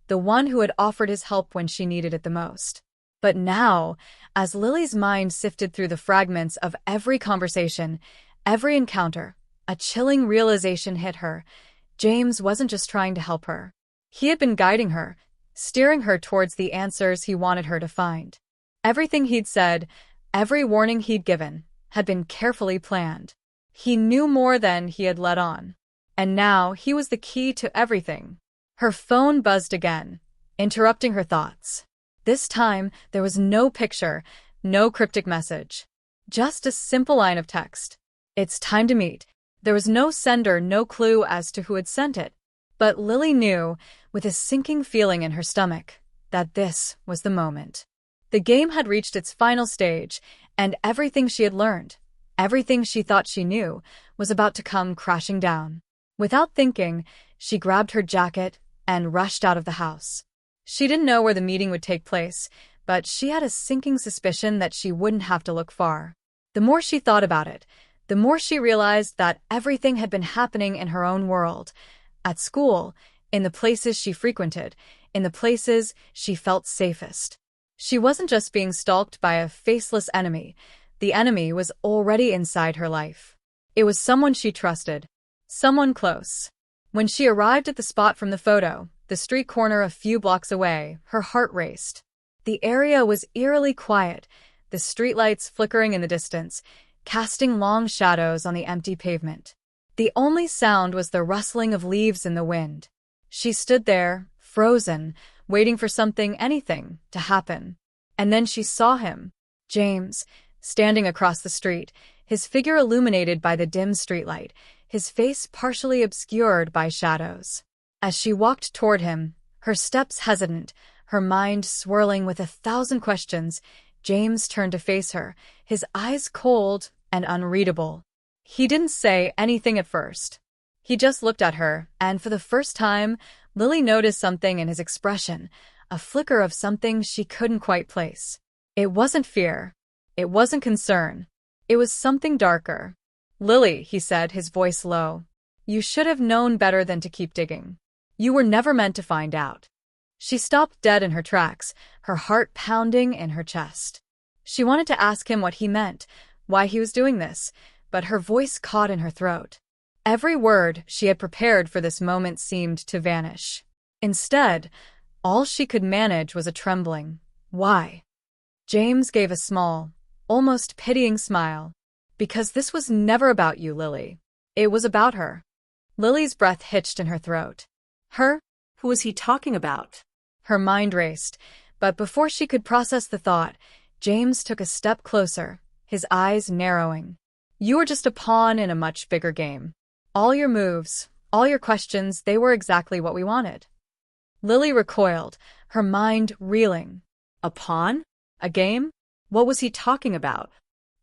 [SPEAKER 1] the one who had offered his help when she needed it the most. But now, as Lily's mind sifted through the fragments of every conversation, every encounter, a chilling realization hit her. James wasn't just trying to help her. He had been guiding her, steering her towards the answers he wanted her to find. Everything he'd said, every warning he'd given, had been carefully planned. He knew more than he had let on. And now he was the key to everything. Her phone buzzed again, interrupting her thoughts. This time, there was no picture, no cryptic message. Just a simple line of text. "It's time to meet." There was no sender, no clue as to who had sent it. But Lily knew, with a sinking feeling in her stomach, that this was the moment. The game had reached its final stage, and everything she had learned, everything she thought she knew, was about to come crashing down. Without thinking, she grabbed her jacket and rushed out of the house. She didn't know where the meeting would take place, but she had a sinking suspicion that she wouldn't have to look far. The more she thought about it, the more she realized that everything had been happening in her own world. At school, in the places she frequented, in the places she felt safest. She wasn't just being stalked by a faceless enemy. The enemy was already inside her life. It was someone she trusted. Someone close. When she arrived at the spot from the photo, the street corner a few blocks away, her heart raced. The area was eerily quiet, the streetlights flickering in the distance, casting long shadows on the empty pavement. The only sound was the rustling of leaves in the wind. She stood there, frozen, waiting for something, anything, to happen. And then she saw him, James, standing across the street, his figure illuminated by the dim streetlight, his face partially obscured by shadows. As she walked toward him, her steps hesitant, her mind swirling with 1,000 questions, James turned to face her, his eyes cold and unreadable. He didn't say anything at first. He just looked at her, and for the first time, Lily noticed something in his expression, a flicker of something she couldn't quite place. It wasn't fear. It wasn't concern. It was something darker. "Lily," he said, his voice low, "you should have known better than to keep digging. You were never meant to find out." She stopped dead in her tracks, her heart pounding in her chest. She wanted to ask him what he meant, why he was doing this, but her voice caught in her throat. Every word she had prepared for this moment seemed to vanish. Instead, all she could manage was a trembling, "Why?" James gave a small, almost pitying smile. "Because this was never about you, Lily. It was about her." Lily's breath hitched in her throat. Her?
[SPEAKER 2] Who was he talking about?
[SPEAKER 1] Her mind raced, but before she could process the thought, James took a step closer, his eyes narrowing. "You were just a pawn in a much bigger game. All your moves, all your questions, they were exactly what we wanted." Lily recoiled, her mind reeling.
[SPEAKER 2] A pawn?
[SPEAKER 1] A game?
[SPEAKER 2] What was he talking about?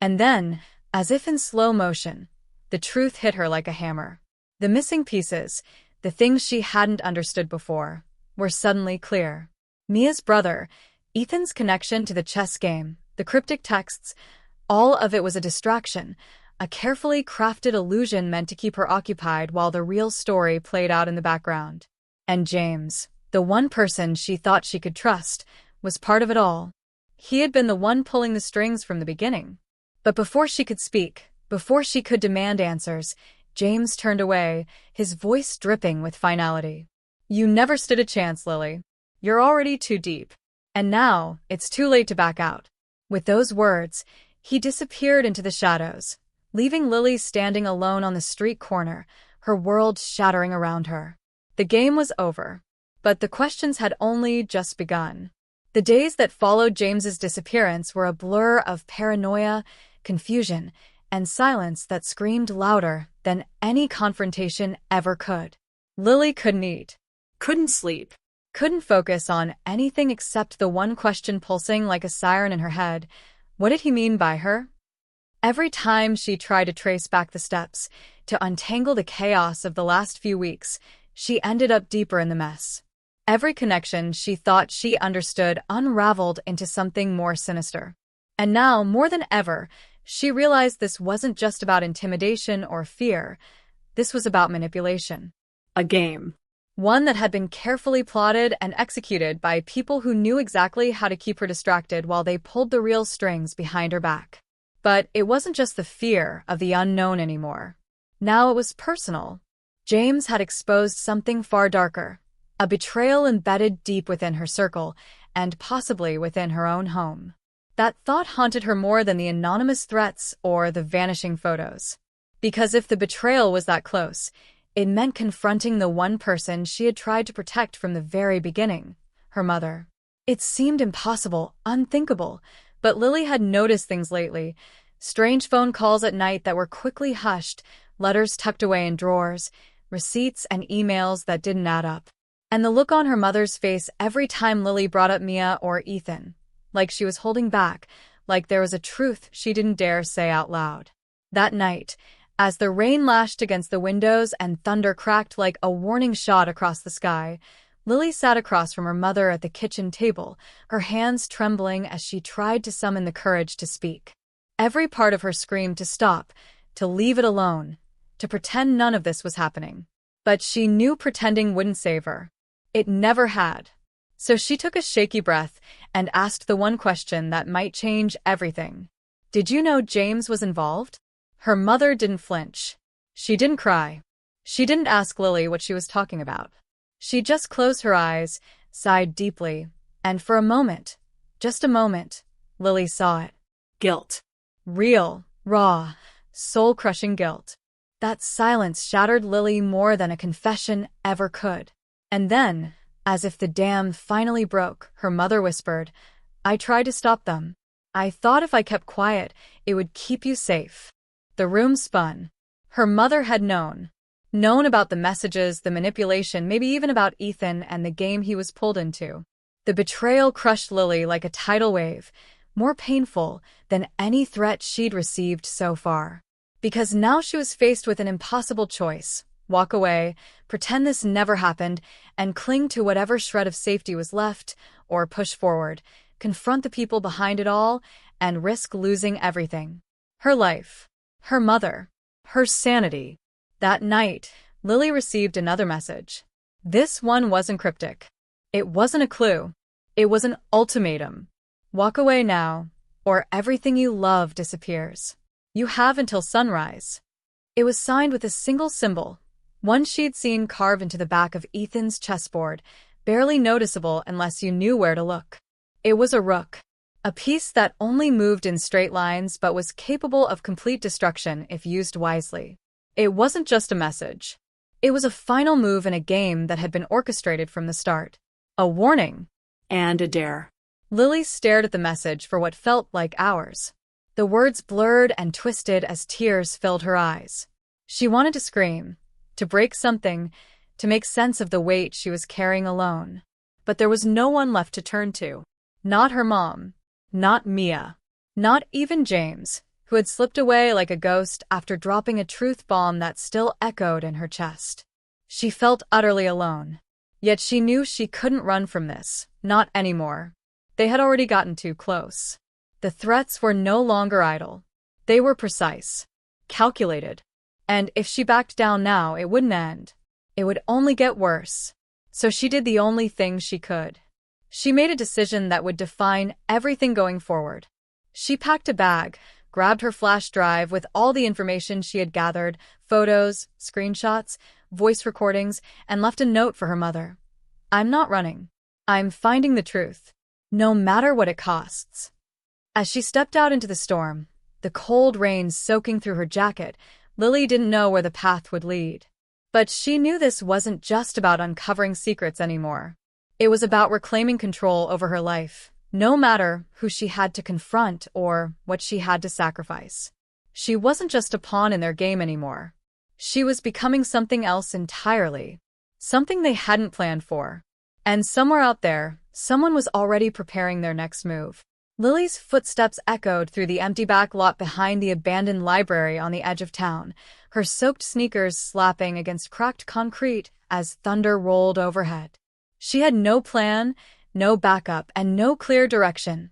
[SPEAKER 1] And then, as if in slow motion, the truth hit her like a hammer. The missing pieces, the things she hadn't understood before, were suddenly clear. Mia's brother, Ethan's connection to the chess game, the cryptic texts, all of it was a distraction, a carefully crafted illusion meant to keep her occupied while the real story played out in the background. And James, the one person she thought she could trust, was part of it all. He had been the one pulling the strings from the beginning. But before she could speak, before she could demand answers, James turned away, his voice dripping with finality. "You never stood a chance, Lily. You're already too deep. And now, it's too late to back out." With those words, he disappeared into the shadows, leaving Lily standing alone on the street corner, her world shattering around her. The game was over, but the questions had only just begun. The days that followed James's disappearance were a blur of paranoia, confusion, and silence that screamed louder than any confrontation ever could. Lily couldn't eat,
[SPEAKER 2] Couldn't sleep.
[SPEAKER 1] couldn't focus on anything except the one question pulsing like a siren in her head. What did he mean by her? Every time she tried to trace back the steps, to untangle the chaos of the last few weeks, she ended up deeper in the mess. Every connection she thought she understood unraveled into something more sinister. And now, more than ever, she realized this wasn't just about intimidation or fear. This was about manipulation.
[SPEAKER 2] A game.
[SPEAKER 1] One that had been carefully plotted and executed by people who knew exactly how to keep her distracted while they pulled the real strings behind her back. But it wasn't just the fear of the unknown anymore. Now it was personal. James had exposed something far darker, a betrayal embedded deep within her circle, and possibly within her own home. That thought haunted her more than the anonymous threats or the vanishing photos. Because if the betrayal was that close, it meant confronting the one person she had tried to protect from the very beginning, her mother. It seemed impossible, unthinkable, but Lily had noticed things lately. Strange phone calls at night that were quickly hushed, letters tucked away in drawers, receipts and emails that didn't add up. And the look on her mother's face every time Lily brought up Mia or Ethan, like she was holding back, like there was a truth she didn't dare say out loud. That night, as the rain lashed against the windows and thunder cracked like a warning shot across the sky, Lily sat across from her mother at the kitchen table, her hands trembling as she tried to summon the courage to speak. Every part of her screamed to stop, to leave it alone, to pretend none of this was happening. But she knew pretending wouldn't save her. It never had. So she took a shaky breath and asked the one question that might change everything. "Did you know James was involved?" Her mother didn't flinch. She didn't cry. She didn't ask Lily what she was talking about. She just closed her eyes, sighed deeply, and for a moment, just a moment, Lily saw it.
[SPEAKER 2] Guilt.
[SPEAKER 1] Real, raw, soul-crushing guilt. That silence shattered Lily more than a confession ever could. And then, As if the dam finally broke, her mother whispered, "I tried to stop them. I thought if I kept quiet, it would keep you safe." The room spun. Her mother had known about the messages, the manipulation, maybe even about Ethan and the game he was pulled into. The betrayal crushed Lily like a tidal wave, more painful than any threat she'd received so far. Because now she was faced with an impossible choice: walk away, pretend this never happened, and cling to whatever shred of safety was left, or push forward, confront the people behind it all, and risk losing everything. Her life, her mother, her sanity. That night, Lily received another message. This one wasn't cryptic. It wasn't a clue. It was an ultimatum. Walk away now, or everything you love disappears. You have until sunrise. It was signed with a single symbol, one she'd seen carved into the back of Ethan's chessboard, barely noticeable unless you knew where to look. It was a rook, a piece that only moved in straight lines but was capable of complete destruction if used wisely. It wasn't just a message. It was a final move in a game that had been orchestrated from the start. A warning.
[SPEAKER 2] And a dare.
[SPEAKER 1] Lily stared at the message for what felt like hours. The words blurred and twisted as tears filled her eyes. She wanted to scream, to break something, to make sense of the weight she was carrying alone. But there was no one left to turn to. Not her mom. Not Mia. Not even James, who had slipped away like a ghost after dropping a truth bomb that still echoed in her chest. She felt utterly alone. Yet she knew she couldn't run from this, not anymore. They had already gotten too close. The threats were no longer idle. They were precise, calculated. And if she backed down now, it wouldn't end. It would only get worse. So she did the only thing she could. She made a decision that would define everything going forward. She packed a bag, grabbed her flash drive with all the information she had gathered, photos, screenshots, voice recordings, and left a note for her mother. "I'm not running. I'm finding the truth, no matter what it costs." As she stepped out into the storm, the cold rain soaking through her jacket, Lily didn't know where the path would lead. But she knew this wasn't just about uncovering secrets anymore. It was about reclaiming control over her life, no matter who she had to confront or what she had to sacrifice. She wasn't just a pawn in their game anymore. She was becoming something else entirely, something they hadn't planned for. And somewhere out there, someone was already preparing their next move. Lily's footsteps echoed through the empty back lot behind the abandoned library on the edge of town, her soaked sneakers slapping against cracked concrete as thunder rolled overhead. She had no plan, no backup, and no clear direction.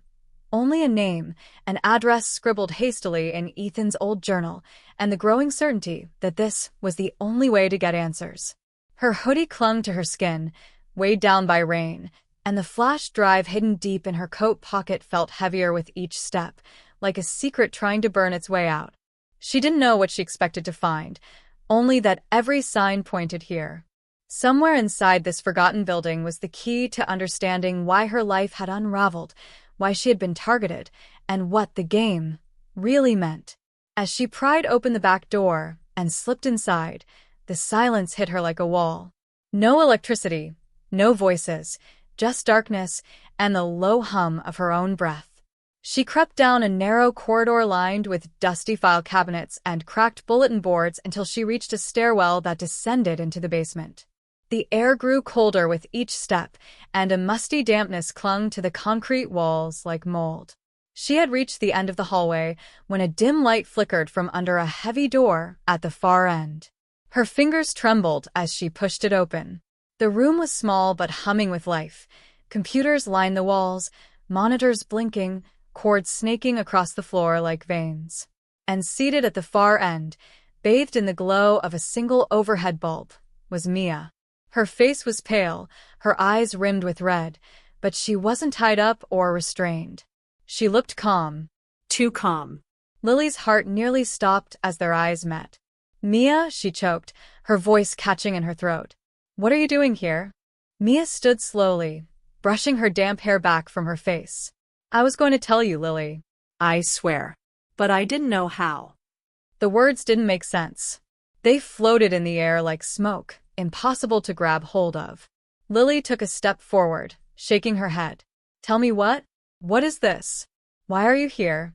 [SPEAKER 1] Only a name, an address scribbled hastily in Ethan's old journal, and the growing certainty that this was the only way to get answers. Her hoodie clung to her skin, weighed down by rain, and the flash drive hidden deep in her coat pocket felt heavier with each step, like a secret trying to burn its way out. She didn't know what she expected to find, only that every sign pointed here. Somewhere inside this forgotten building was the key to understanding why her life had unraveled, why she had been targeted, and what the game really meant. As she pried open the back door and slipped inside, the silence hit her like a wall. No electricity, no voices, just darkness and the low hum of her own breath. She crept down a narrow corridor lined with dusty file cabinets and cracked bulletin boards until she reached a stairwell that descended into the basement. The air grew colder with each step, and a musty dampness clung to the concrete walls like mold. She had reached the end of the hallway when a dim light flickered from under a heavy door at the far end. Her fingers trembled as she pushed it open. The room was small but humming with life. Computers lined the walls, monitors blinking, cords snaking across the floor like veins. And seated at the far end, bathed in the glow of a single overhead bulb, was Mia. Her face was pale, her eyes rimmed with red, but she wasn't tied up or restrained. She looked calm.
[SPEAKER 2] Too calm.
[SPEAKER 1] Lily's heart nearly stopped as their eyes met. "Mia," she choked, her voice catching in her throat. "What are you doing here?" Mia stood slowly, brushing her damp hair back from her face. "I was going to tell you, Lily."
[SPEAKER 2] I swear. But I didn't know how.
[SPEAKER 1] The words didn't make sense. They floated in the air like smoke, impossible to grab hold of. Lily took a step forward, shaking her head. Tell me what? What is this? Why are you here?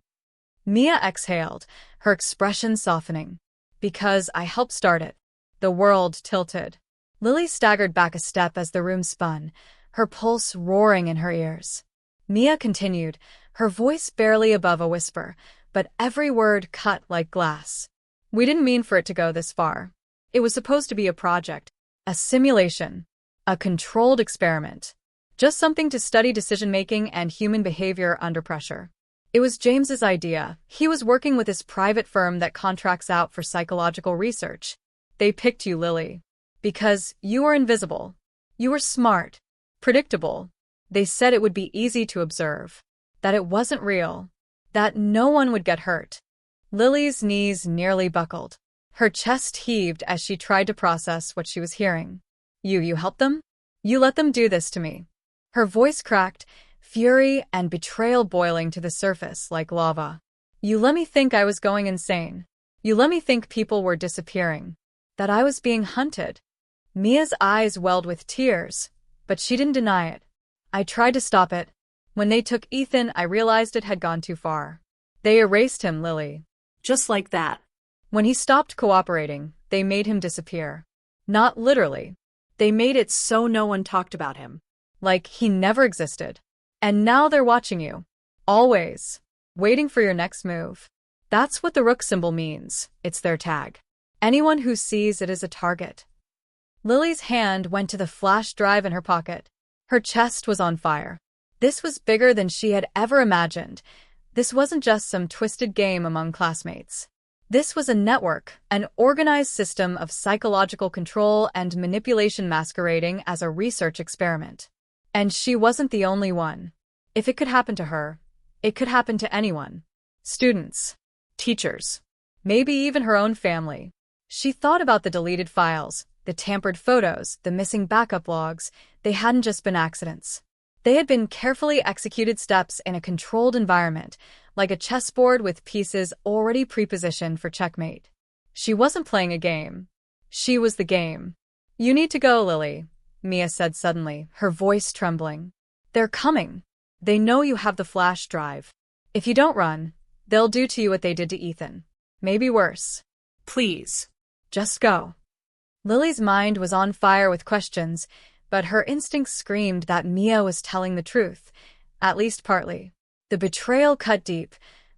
[SPEAKER 1] Mia exhaled, her expression softening. Because I helped start it. The world tilted. Lily staggered back a step as the room spun, her pulse roaring in her ears. Mia continued, her voice barely above a whisper, but every word cut like glass. We didn't mean for it to go this far. It was supposed to be a project, a simulation, a controlled experiment. Just something to study decision-making and human behavior under pressure. It was James's idea. He was working with this private firm that contracts out for psychological research. They picked you, Lily. Because you were invisible. You were smart. Predictable. They said it would be easy to observe. That it wasn't real. That no one would get hurt. Lily's knees nearly buckled. Her chest heaved as she tried to process what she was hearing. You helped them? You let them do this to me. Her voice cracked, fury and betrayal boiling to the surface like lava. You let me think I was going insane. You let me think people were disappearing. That I was being hunted. Mia's eyes welled with tears, but she didn't deny it. I tried to stop it. When they took Ethan, I realized it had gone too far. They erased him, Lily.
[SPEAKER 2] Just like that.
[SPEAKER 1] When he stopped cooperating, they made him disappear. Not literally.
[SPEAKER 2] They made it so no one talked about him.
[SPEAKER 1] Like he never existed. And now they're watching you. Always. Waiting for your next move. That's what the rook symbol means. It's their tag. Anyone who sees it is a target. Lily's hand went to the flash drive in her pocket. Her chest was on fire. This was bigger than she had ever imagined. This wasn't just some twisted game among classmates. This was a network, an organized system of psychological control and manipulation masquerading as a research experiment. And she wasn't the only one. If it could happen to her, it could happen to anyone. Students, teachers, maybe even her own family. She thought about the deleted files, the tampered photos, the missing backup logs. They hadn't just been accidents. They had been carefully executed steps in a controlled environment, like a chessboard with pieces already prepositioned for checkmate. She wasn't playing a game. She was the game. You need to go, Lily, Mia said suddenly, her voice trembling. They're coming. They know you have the flash drive. If you don't run, they'll do to you what they did to Ethan. Maybe worse.
[SPEAKER 2] Please.
[SPEAKER 1] Just go. Lily's mind was on fire with questions, but her instincts screamed that Mia was telling the truth, at least partly. The betrayal cut deep,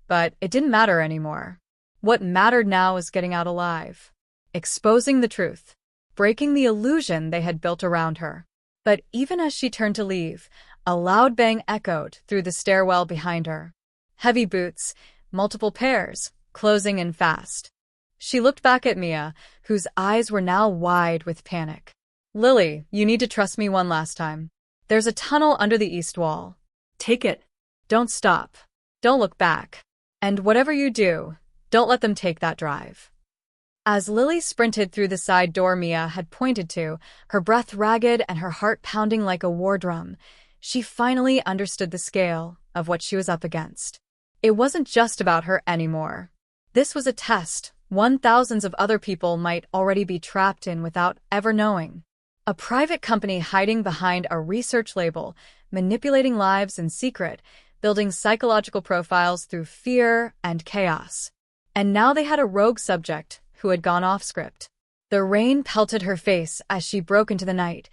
[SPEAKER 1] but it didn't matter anymore. What mattered now was getting out alive. Exposing the truth. Breaking the illusion they had built around her. But even as she turned to leave, a loud bang echoed through the stairwell behind her. Heavy boots, multiple pairs, closing in fast. She looked back at Mia, whose eyes were now wide with panic. Lily, you need to trust me one last time. There's a tunnel under the east wall.
[SPEAKER 2] Take it.
[SPEAKER 1] Don't stop. Don't look back. And whatever you do, don't let them take that drive. As Lily sprinted through the side door Mia had pointed to, her breath ragged and her heart pounding like a war drum, she finally understood the scale of what she was up against. It wasn't just about her anymore. This was a test one thousands of other people might already be trapped in without ever knowing. A private company hiding behind a research label, manipulating lives in secret, building psychological profiles through fear and chaos. And now they had a rogue subject who had gone off script. The rain pelted her face as she broke into the night,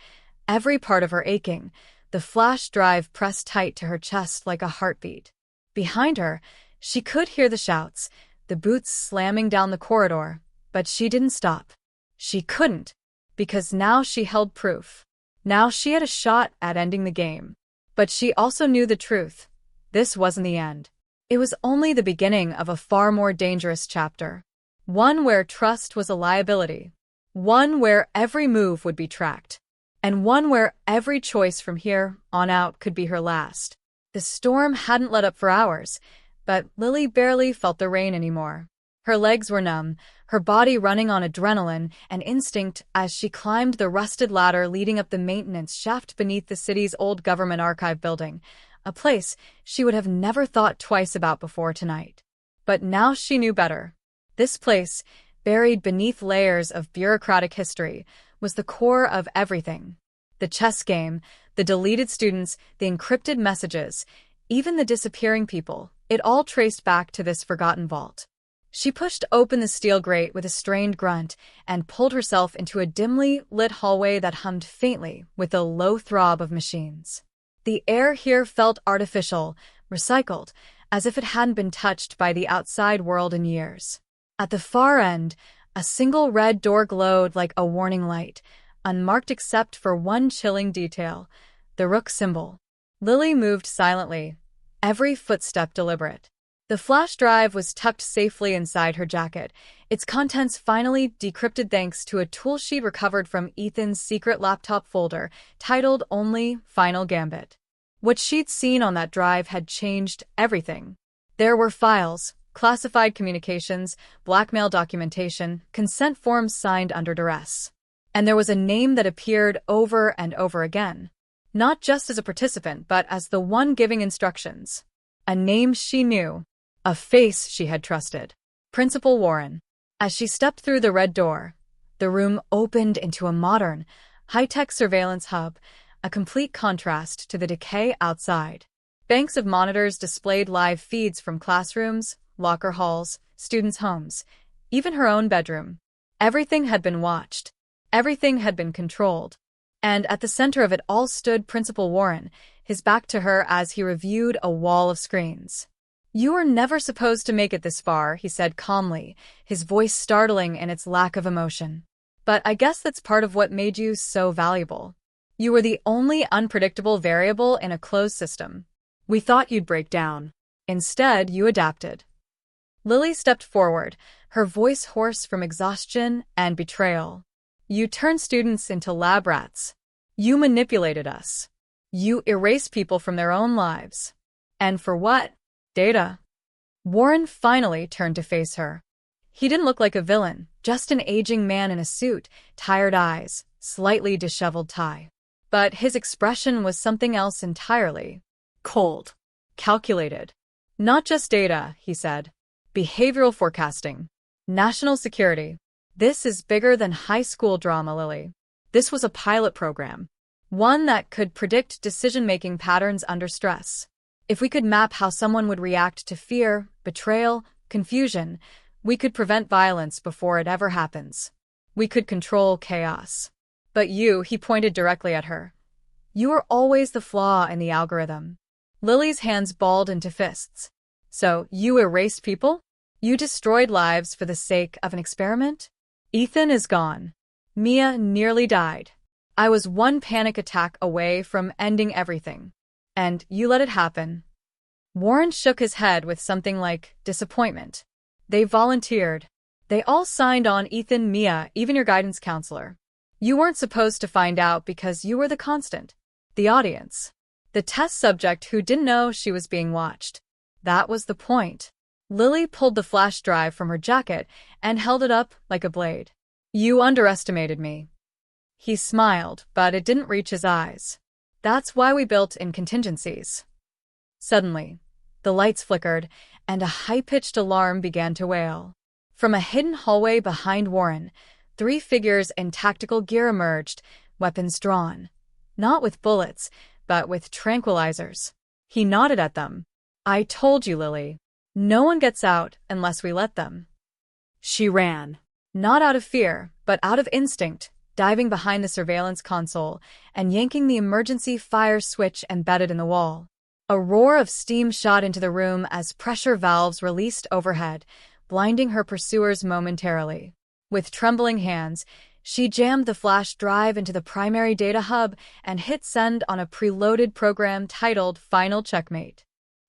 [SPEAKER 1] every part of her aching, the flash drive pressed tight to her chest like a heartbeat. Behind her, she could hear the shouts, the boots slamming down the corridor, but she didn't stop. She couldn't, because now she held proof. Now she had a shot at ending the game. But she also knew the truth. This wasn't the end. It was only the beginning of a far more dangerous chapter. One where trust was a liability. One where every move would be tracked. And one where every choice from here on out could be her last. The storm hadn't let up for hours, but Lily barely felt the rain anymore. Her legs were numb, her body running on adrenaline and instinct as she climbed the rusted ladder leading up the maintenance shaft beneath the city's old government archive building, a place she would have never thought twice about before tonight. But now she knew better. This place, buried beneath layers of bureaucratic history, was the core of everything. The chess game, the deleted students, the encrypted messages, even the disappearing people, it all traced back to this forgotten vault. She pushed open the steel grate with a strained grunt and pulled herself into a dimly lit hallway that hummed faintly with the low throb of machines. The air here felt artificial, recycled, as if it hadn't been touched by the outside world in years. At the far end, a single red door glowed like a warning light, unmarked except for one chilling detail, the rook symbol. Lily moved silently, every footstep deliberate. The flash drive was tucked safely inside her jacket, its contents finally decrypted thanks to a tool sheet recovered from Ethan's secret laptop folder, titled only Final Gambit. What she'd seen on that drive had changed everything. There were files, classified communications, blackmail documentation, consent forms signed under duress. And there was a name that appeared over and over again. Not just as a participant, but as the one giving instructions. A name she knew. A face she had trusted. Principal Warren. As she stepped through the red door, the room opened into a modern, high-tech surveillance hub, a complete contrast to the decay outside. Banks of monitors displayed live feeds from classrooms, locker halls, students' homes, even her own bedroom. Everything had been watched. Everything had been controlled. And at the center of it all stood Principal Warren, his back to her as he reviewed a wall of screens. "You were never supposed to make it this far," he said calmly, his voice startling in its lack of emotion. "But I guess that's part of what made you so valuable. You were the only unpredictable variable in a closed system. We thought you'd break down. Instead, you adapted." Lily stepped forward, her voice hoarse from exhaustion and betrayal. "You turned students into lab rats. You manipulated us. You erased people from their own lives. And for what? Data." Warren finally turned to face her. He didn't look like a villain, just an aging man in a suit, tired eyes, slightly disheveled tie. But his expression was something else entirely. Cold. Calculated. "Not just data," he said. "Behavioral forecasting. National security. This is bigger than high school drama, Lily. This was a pilot program. One that could predict decision-making patterns under stress. If we could map how someone would react to fear, betrayal, confusion, we could prevent violence before it ever happens. We could control chaos. But you," he pointed directly at her. "You were always the flaw in the algorithm." Lily's hands balled into fists. "So, you erased people? You destroyed lives for the sake of an experiment? Ethan is gone. Mia nearly died. I was one panic attack away from ending everything. And you let it happen." Warren shook his head with something like disappointment. "They volunteered. They all signed on, Ethan, Mia, even your guidance counselor. You weren't supposed to find out because you were the constant. The audience. The test subject who didn't know she was being watched. That was the point." Lily pulled the flash drive from her jacket and held it up like a blade. "You underestimated me." He smiled, but it didn't reach his eyes. "That's why we built in contingencies." Suddenly, the lights flickered, and a high-pitched alarm began to wail. From a hidden hallway behind Warren, 3 figures in tactical gear emerged, weapons drawn. Not with bullets, but with tranquilizers. He nodded at them. "I told you, Lily. No one gets out unless we let them." She ran. Not out of fear, but out of instinct, diving behind the surveillance console and yanking the emergency fire switch embedded in the wall. A roar of steam shot into the room as pressure valves released overhead, blinding her pursuers momentarily. With trembling hands, she jammed the flash drive into the primary data hub and hit send on a preloaded program titled Final Checkmate.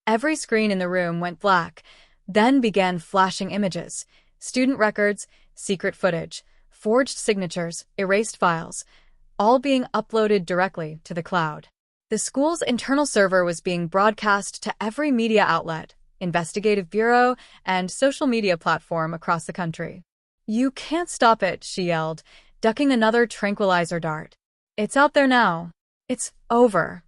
[SPEAKER 1] Every screen in the room went black, then began flashing images, student records, secret footage, forged signatures, erased files, all being uploaded directly to the cloud. The school's internal server was being broadcast to every media outlet, investigative bureau, and social media platform across the country. "You can't stop it," she yelled, ducking another tranquilizer dart. "It's out there now. It's over."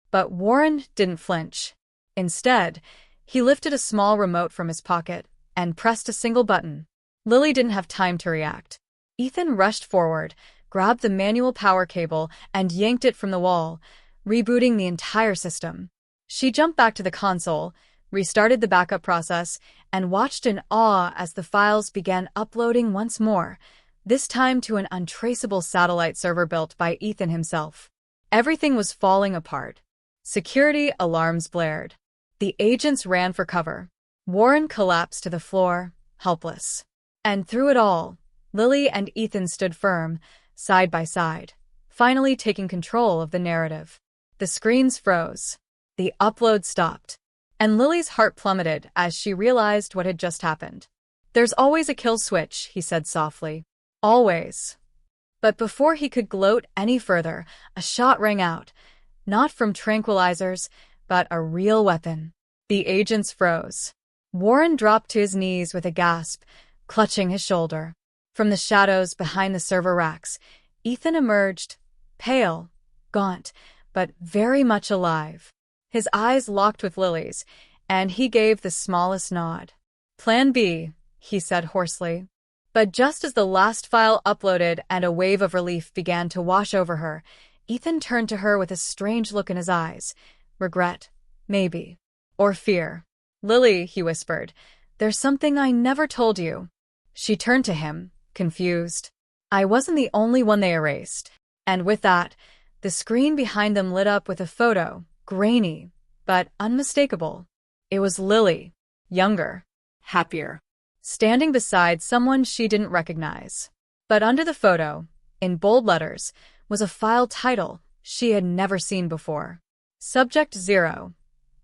[SPEAKER 1] But Warren didn't flinch. Instead, he lifted a small remote from his pocket and pressed a single button. Lily didn't have time to react. Ethan rushed forward, grabbed the manual power cable and yanked it from the wall, rebooting the entire system. She jumped back to the console, restarted the backup process, and watched in awe as the files began uploading once more, this time to an untraceable satellite server built by Ethan himself. Everything was falling apart. Security alarms blared. The agents ran for cover. Warren collapsed to the floor, helpless. And through it all, Lily and Ethan stood firm, side by side, finally taking control of the narrative. The screens froze. The upload stopped. And Lily's heart plummeted as she realized what had just happened. "There's always a kill switch," he said softly. "Always." But before he could gloat any further, a shot rang out, not from tranquilizers, but a real weapon. The agents froze. Warren dropped to his knees with a gasp, clutching his shoulder. From the shadows behind the server racks, Ethan emerged, pale, gaunt, but very much alive. His eyes locked with Lily's, and he gave the smallest nod. "Plan B," he said hoarsely. But just as the last file uploaded and a wave of relief began to wash over her, Ethan turned to her with a strange look in his eyes. Regret, maybe. Or fear. "Lily," he whispered, "there's something I never told you." She turned to him, confused. "I wasn't the only one they erased." And with that, the screen behind them lit up with a photo, grainy, but unmistakable. It was Lily, younger,
[SPEAKER 2] Happier.
[SPEAKER 1] standing beside someone she didn't recognize. But under the photo, in bold letters, was a file title she had never seen before. Subject 0.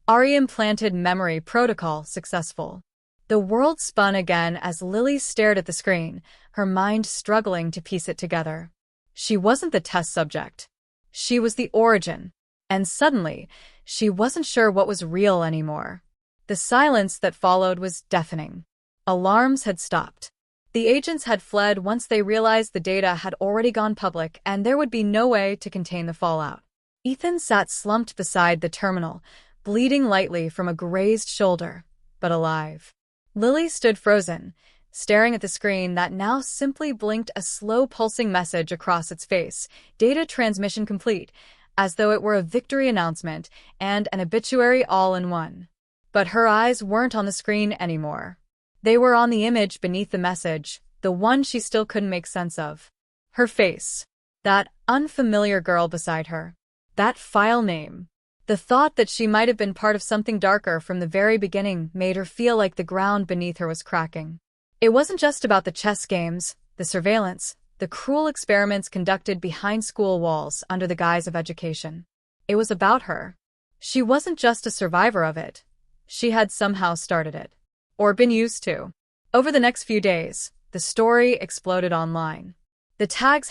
[SPEAKER 1] ARI-implanted memory protocol successful. The world spun again as Lily stared at the screen, her mind struggling to piece it together. She wasn't the test subject. She was the origin. And suddenly, she wasn't sure what was real anymore. The silence that followed was deafening. Alarms had stopped. The agents had fled once they realized the data had already gone public and there would be no way to contain the fallout. Ethan sat slumped beside the terminal, bleeding lightly from a grazed shoulder, but alive. Lily stood frozen, staring at the screen that now simply blinked a slow-pulsing message across its face, "Data transmission complete," as though it were a victory announcement and an obituary all in one. But her eyes weren't on the screen anymore. They were on the image beneath the message, the one she still couldn't make sense of. Her face. That unfamiliar girl beside her. That file name. The thought that she might have been part of something darker from the very beginning made her feel like the ground beneath her was cracking. It wasn't just about the chess games, the surveillance, the cruel experiments conducted behind school walls under the guise of education. It was about her. She wasn't just a survivor of it. She had somehow started it. Or been used to. Over the next few days, the story exploded online. The tags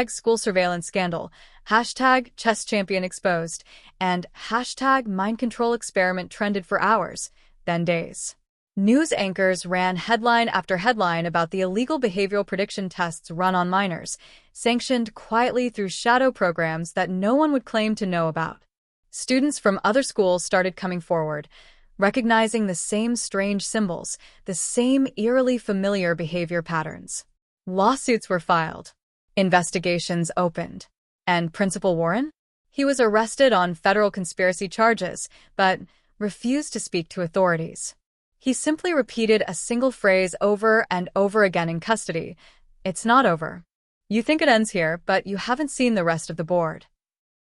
[SPEAKER 1] #school surveillance scandal, #chess champion exposed, and #mind control experiment trended for hours, then days. News anchors ran headline after headline about the illegal behavioral prediction tests run on minors, sanctioned quietly through shadow programs that no one would claim to know about. Students from other schools started coming forward, recognizing the same strange symbols, the same eerily familiar behavior patterns. Lawsuits were filed. Investigations opened. And Principal Warren? He was arrested on federal conspiracy charges, but refused to speak to authorities. He simply repeated a single phrase over and over again in custody. "It's not over. You think it ends here, but you haven't seen the rest of the board."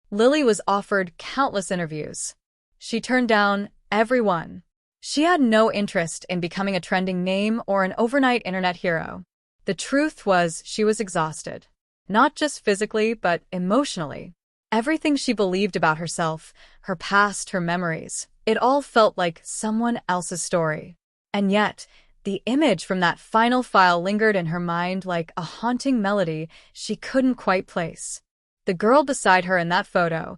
[SPEAKER 1] Lily was offered countless interviews. She turned down every one. She had no interest in becoming a trending name or an overnight internet hero. The truth was she was exhausted. Not just physically, but emotionally. Everything she believed about herself, her past, her memories, it all felt like someone else's story. And yet, the image from that final file lingered in her mind like a haunting melody she couldn't quite place. The girl beside her in that photo,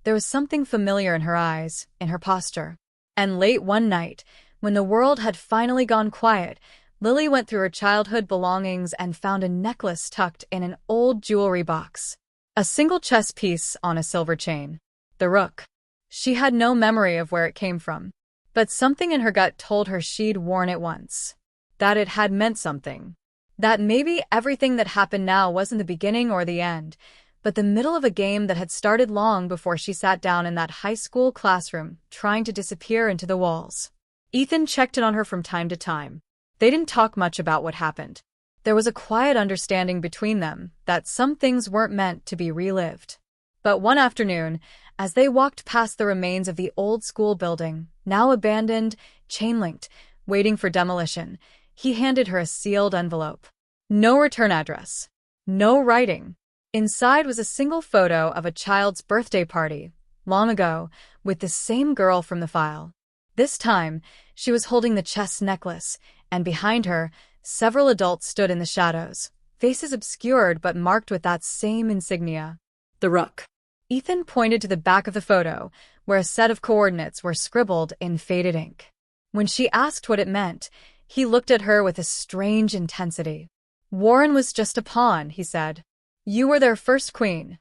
[SPEAKER 1] there was something familiar in her eyes, in her posture. And late one night, when the world had finally gone quiet, Lily went through her childhood belongings and found a necklace tucked in an old jewelry box. A single chess piece on a silver chain. The rook. She had no memory of where it came from. But something in her gut told her she'd worn it once. That it had meant something. That maybe everything that happened now wasn't the beginning or the end, but the middle of a game that had started long before she sat down in that high school classroom, trying to disappear into the walls. Ethan checked in on her from time to time. They didn't talk much about what happened. There was a quiet understanding between them that some things weren't meant to be relived. But one afternoon, as they walked past the remains of the old school building, now abandoned, chain-linked, waiting for demolition, he handed her a sealed envelope. No return address. No writing. Inside was a single photo of a child's birthday party, long ago, with the same girl from the file. This time, she was holding the chess necklace, and behind her, several adults stood in the shadows, faces obscured but marked with that same insignia.
[SPEAKER 2] The Rook.
[SPEAKER 1] Ethan pointed to the back of the photo, where a set of coordinates were scribbled in faded ink. When she asked what it meant, he looked at her with a strange intensity. Warren was just a pawn, he said. You were their first queen.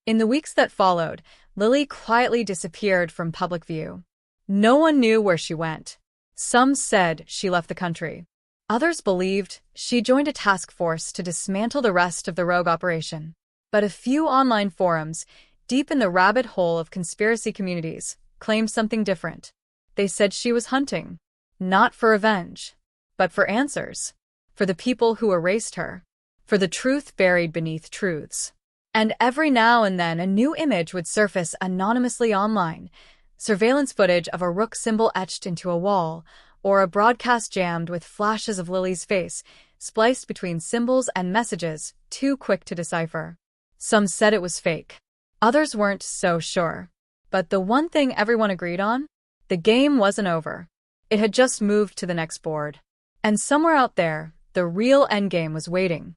[SPEAKER 1] In the weeks that followed, Lily quietly disappeared from public view. No one knew where she went. Some said she left the country. Others believed she joined a task force to dismantle the rest of the rogue operation. But a few online forums, deep in the rabbit hole of conspiracy communities, claimed something different. They said she was hunting, not for revenge, but for answers, for the people who erased her, for the truth buried beneath truths. And every now and then a new image would surface anonymously online, surveillance footage of a rook symbol etched into a wall, or a broadcast jammed with flashes of Lily's face, spliced between symbols and messages too quick to decipher. Some said it was fake. Others weren't so sure. But the one thing everyone agreed on? The game wasn't over. It had just moved to the next board. And somewhere out there, the real endgame was waiting.